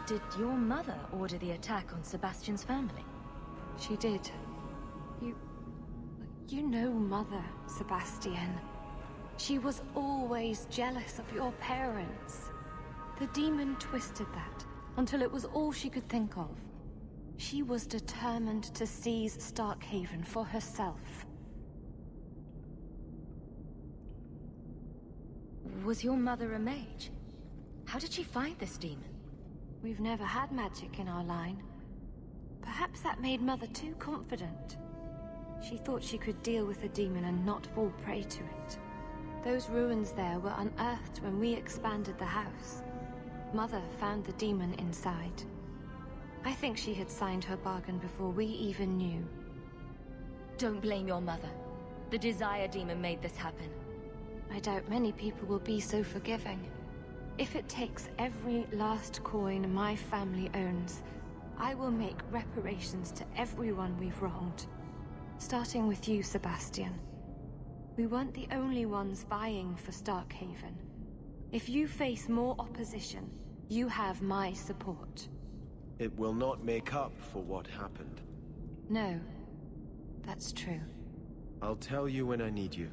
Did your mother order the attack on Sebastian's family? She did. You know Mother, Sebastian. She was always jealous of your parents. The demon twisted that until it was all she could think of. She was determined to seize Starkhaven for herself. Was your mother a mage? How did she find this demon? We've never had magic in our line. Perhaps that made Mother too confident. She thought she could deal with the demon and not fall prey to it. Those ruins there were unearthed when we expanded the house. Mother found the demon inside. I think she had signed her bargain before we even knew. Don't blame your mother. The Desire Demon made this happen. I doubt many people will be so forgiving. If it takes every last coin my family owns, I will make reparations to everyone we've wronged. Starting with you, Sebastian. We weren't the only ones vying for Starkhaven. If you face more opposition, you have my support. It will not make up for what happened. No, that's true. I'll tell you when I need you.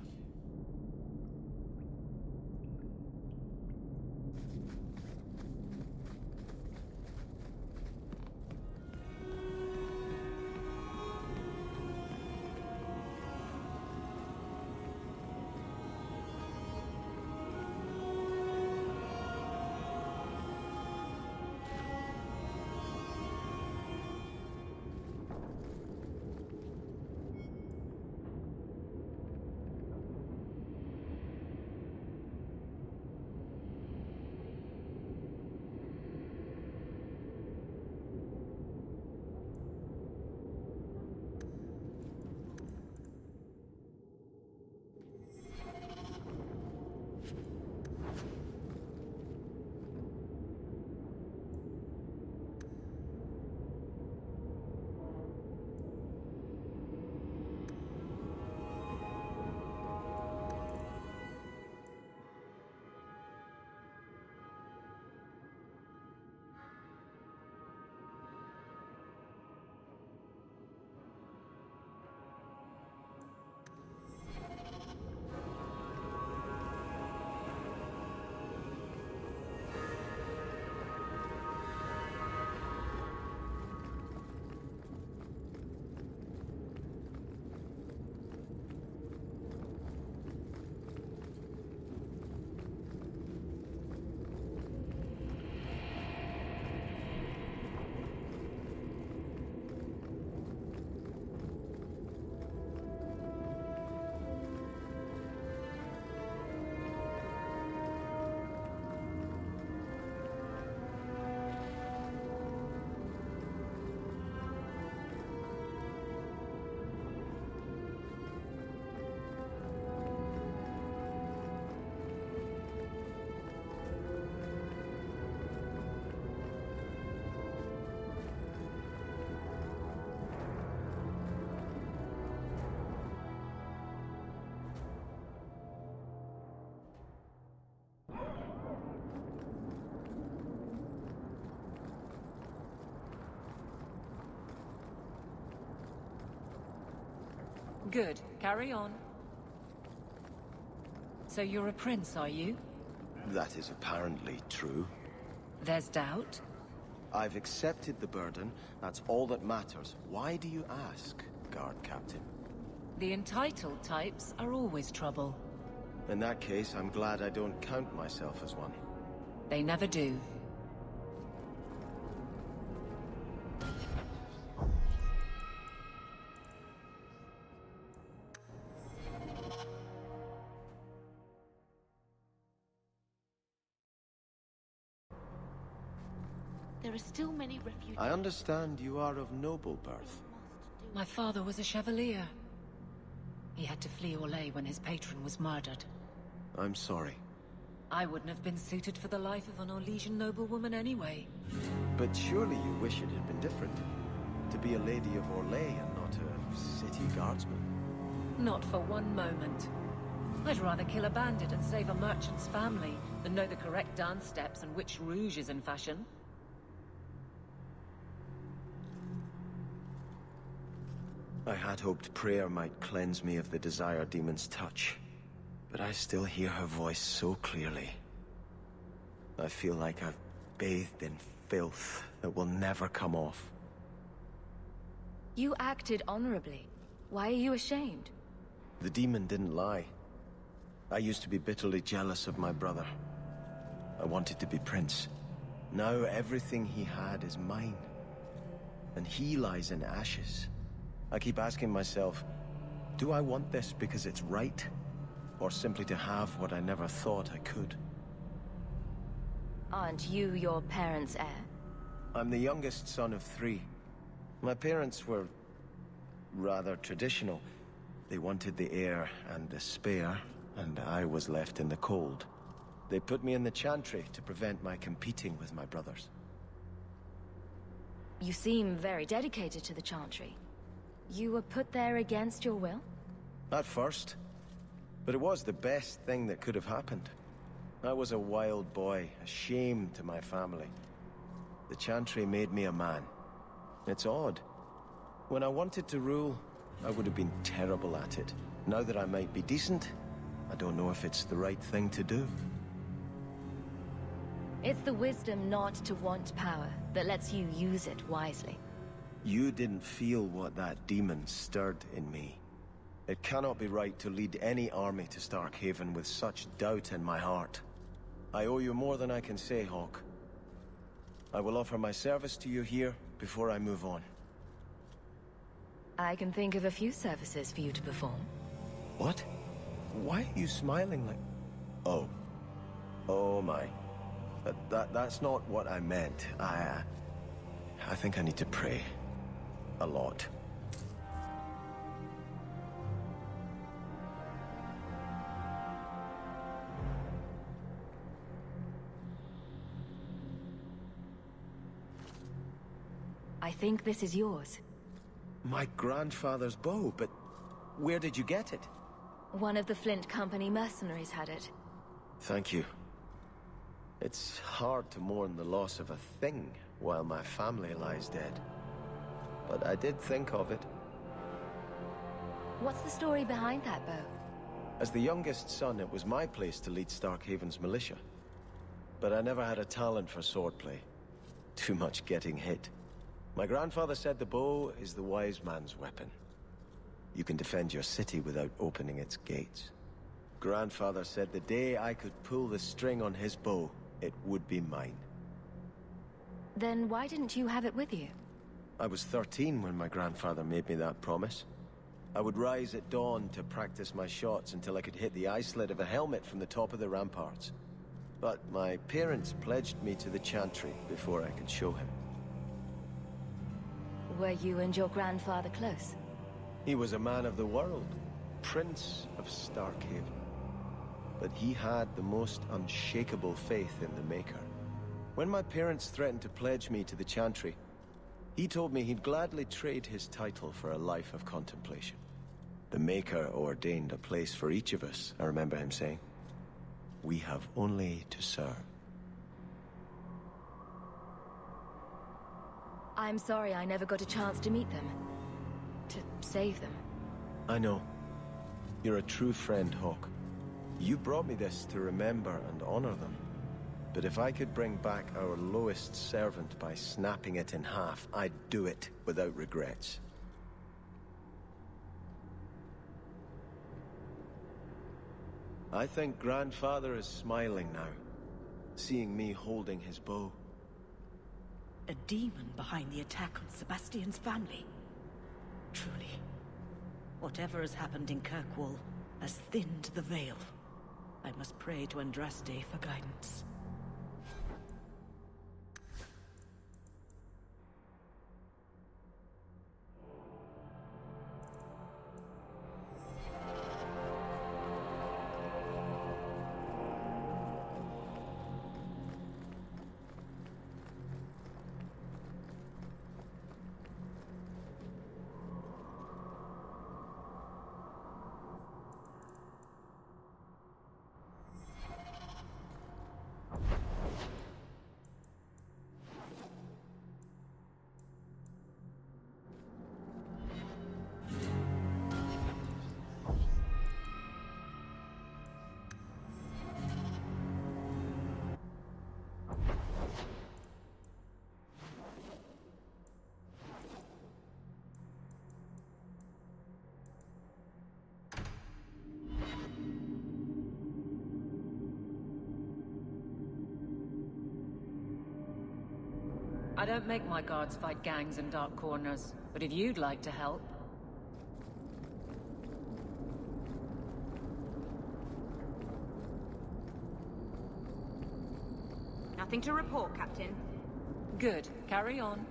Good. Carry on. So you're a prince, are you? That is apparently true. There's doubt? I've accepted the burden. That's all that matters. Why do you ask, Guard Captain? The entitled types are always trouble. In that case, I'm glad I don't count myself as one. They never do. There are still many refugees. I understand you are of noble birth. My father was a chevalier. He had to flee Orlais when his patron was murdered. I'm sorry. I wouldn't have been suited for the life of an Orlesian noblewoman anyway. But surely you wish it had been different. To be a lady of Orlais and not not a city guardsman. Not for one moment. I'd rather kill a bandit and save a merchant's family than know the correct dance steps and which rouge is in fashion. I had hoped prayer might cleanse me of the Desire Demon's touch, but I still hear her voice so clearly. I feel like I've bathed in filth that will never come off. You acted honorably. Why are you ashamed? The demon didn't lie. I used to be bitterly jealous of my brother. I wanted to be prince. Now everything he had is mine. And he lies in ashes. I keep asking myself, do I want this because it's right? Or simply to have what I never thought I could? Aren't you your parents' heir? I'm the youngest son of 3. My parents were rather traditional. They wanted the heir and the spare, and I was left in the cold. They put me in the chantry to prevent my competing with my brothers. You seem very dedicated to the chantry. You were put there against your will? At first. But it was the best thing that could have happened. I was a wild boy, a shame to my family. The chantry made me a man. It's odd. When I wanted to rule, I would have been terrible at it. Now that I might be decent, I don't know if it's the right thing to do. It's the wisdom not to want power that lets you use it wisely. You didn't feel what that demon stirred in me. It cannot be right to lead any army to Starkhaven with such doubt in my heart. I owe you more than I can say, Hawke. I will offer my service to you here before I move on. I can think of a few services for you to perform. What? Why are you smiling like... Oh. Oh my. That's not what I meant. I think I need to pray. A lot. I think this is yours. My grandfather's bow, but where did you get it? One of the Flint Company mercenaries had it. Thank you. It's hard to mourn the loss of a thing while my family lies dead. But I did think of it. What's the story behind that bow? As the youngest son, it was my place to lead Starkhaven's militia. But I never had a talent for swordplay. Too much getting hit. My grandfather said the bow is the wise man's weapon. You can defend your city without opening its gates. Grandfather said the day I could pull the string on his bow, it would be mine. Then why didn't you have it with you? I was 13 when my grandfather made me that promise. I would rise at dawn to practice my shots until I could hit the eye slit of a helmet from the top of the ramparts. But my parents pledged me to the chantry before I could show him. Were you and your grandfather close? He was a man of the world, Prince of Starkhaven. But he had the most unshakable faith in the Maker. When my parents threatened to pledge me to the chantry, he told me he'd gladly trade his title for a life of contemplation. The Maker ordained a place for each of us, I remember him saying. We have only to serve. I'm sorry I never got a chance to meet them. To save them. I know. You're a true friend, Hawke. You brought me this to remember and honor them. But if I could bring back our lowest servant by snapping it in half, I'd do it without regrets. I think Grandfather is smiling now, seeing me holding his bow. A demon behind the attack on Sebastian's family. Truly, whatever has happened in Kirkwall has thinned the veil. I must pray to Andraste for guidance. I don't make my guards fight gangs in dark corners, but if you'd like to help... Nothing to report, Captain. Good. Carry on.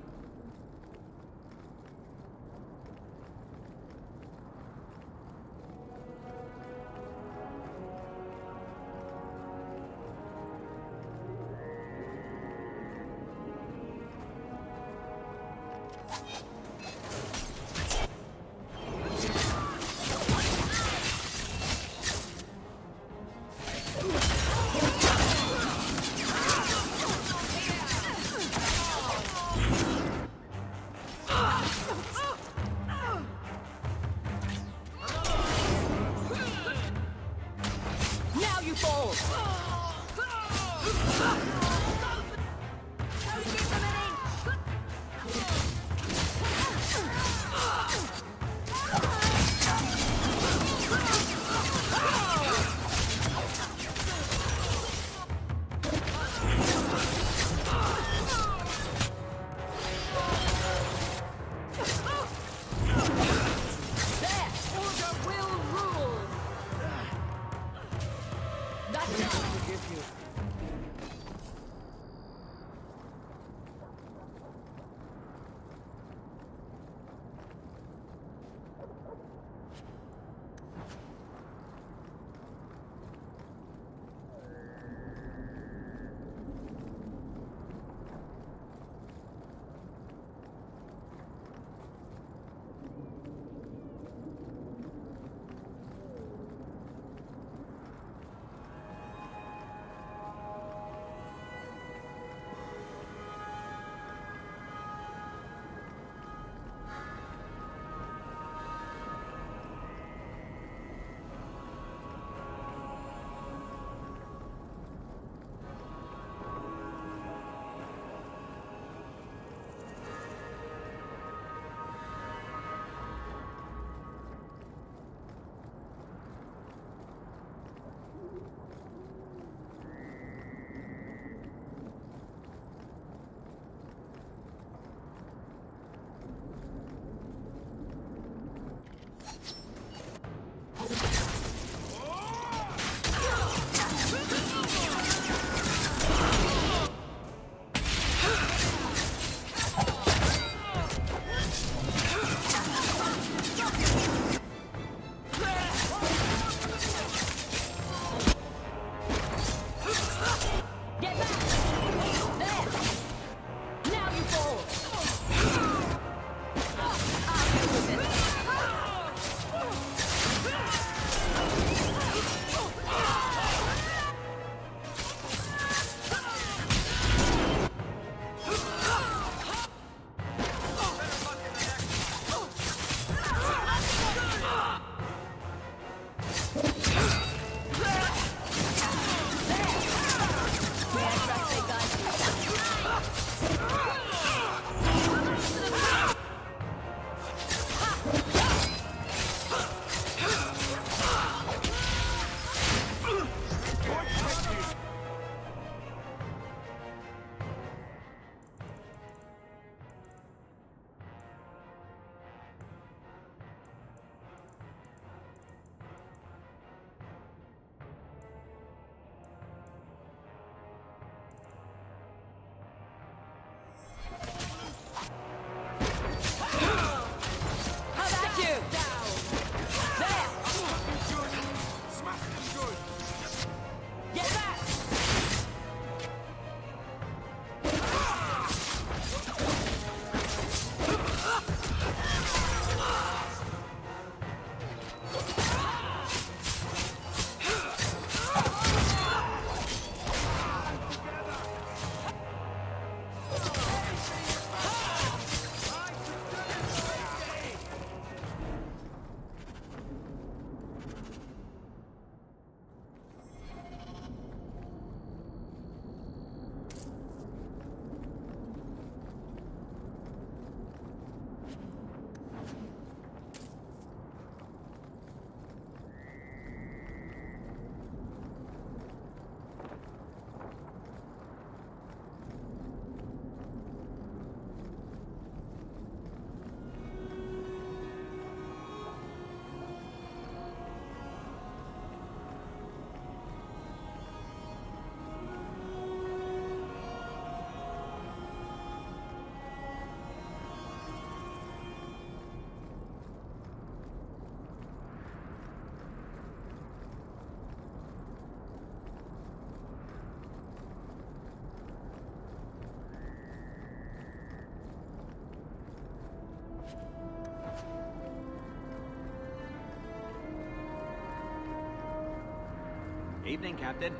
Evening, Captain.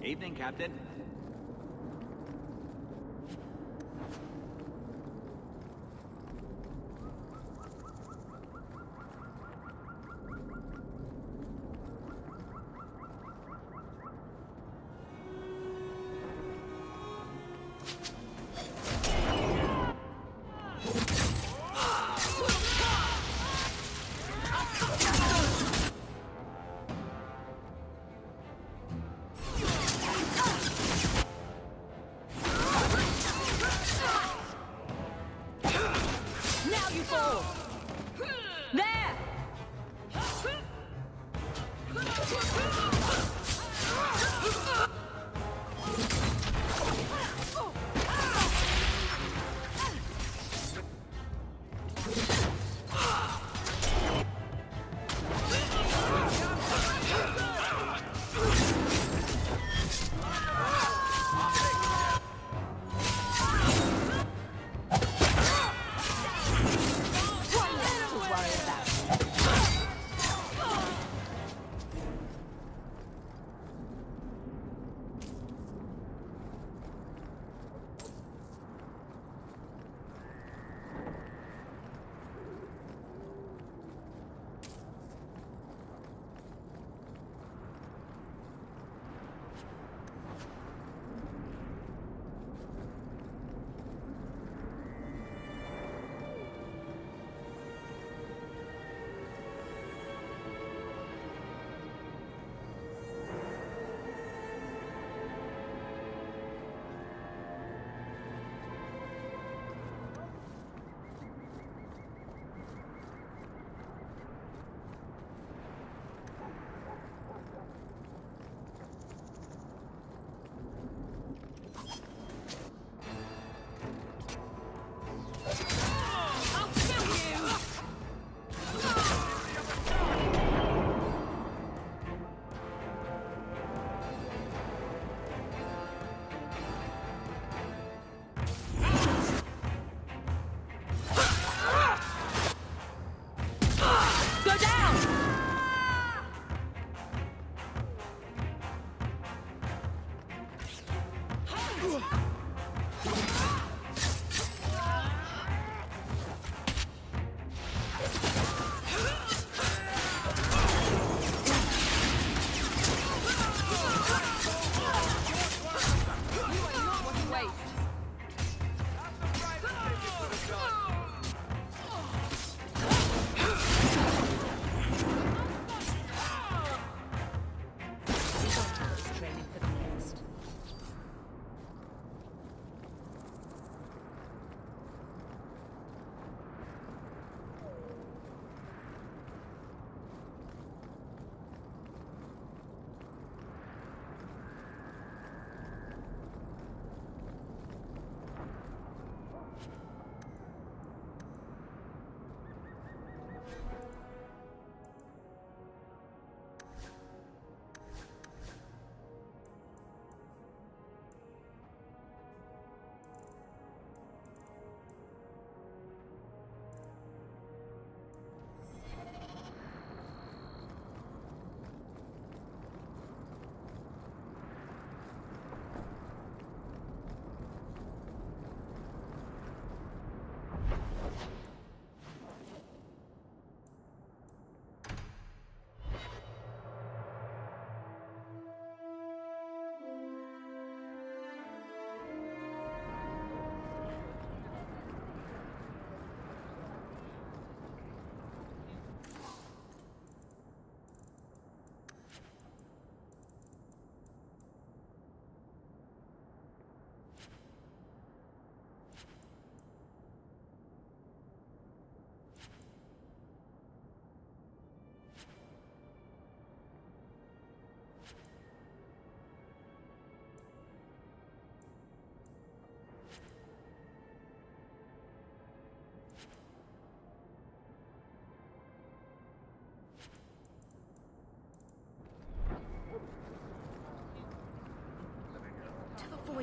Evening, Captain.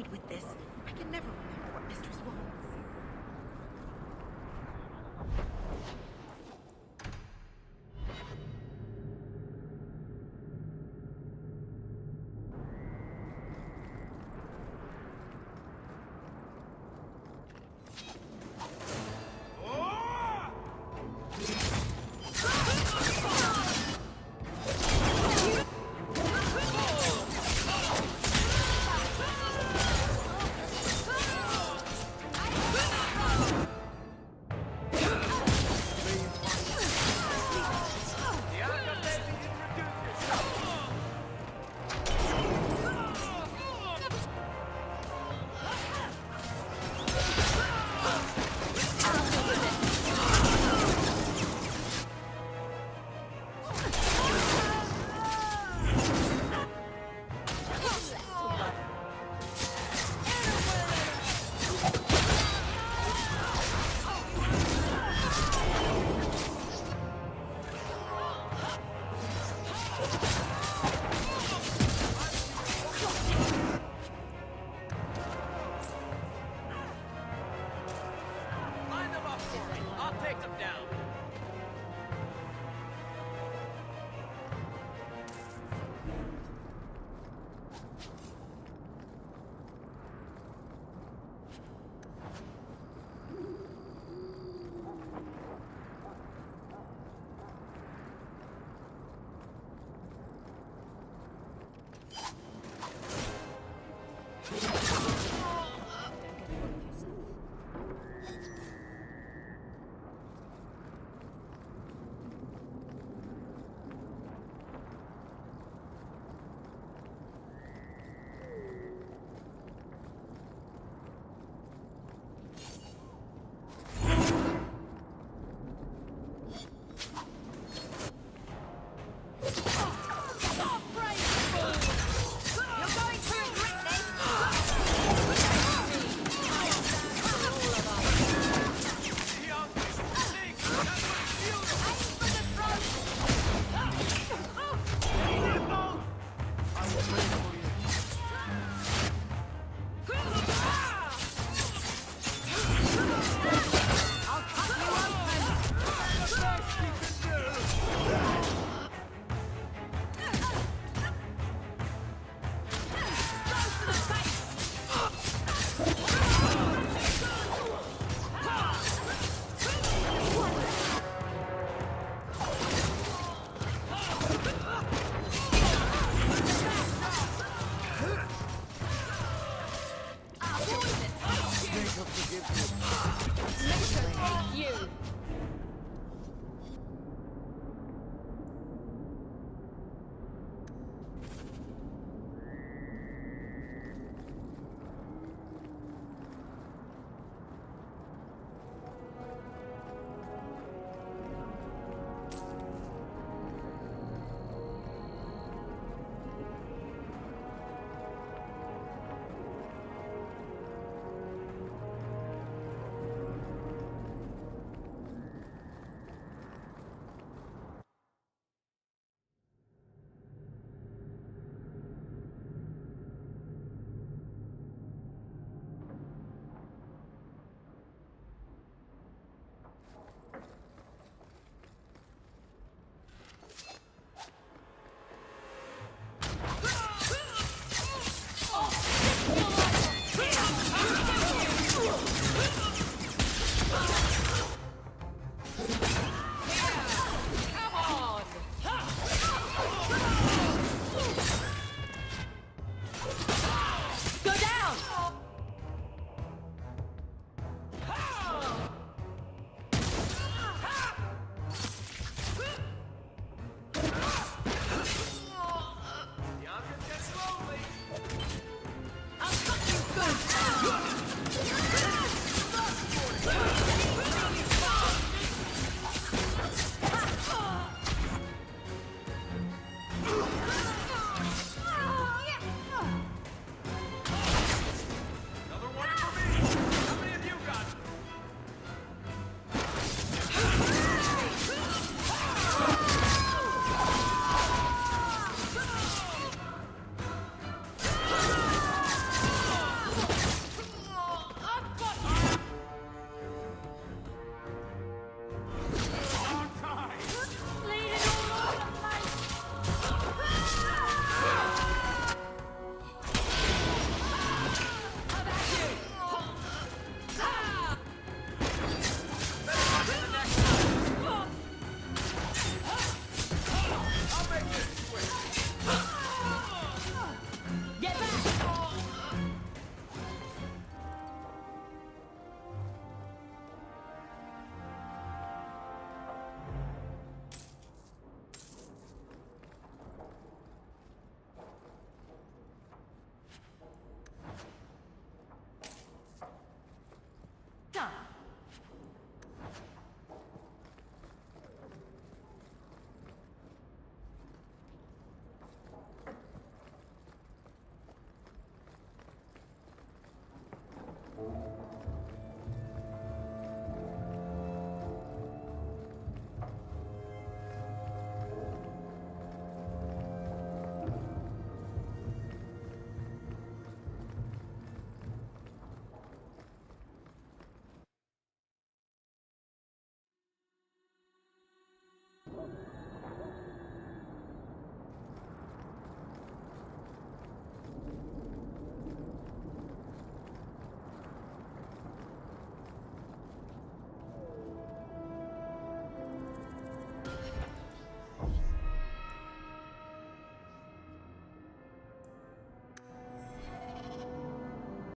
annoyed with this. I can never remember what Mistress wants.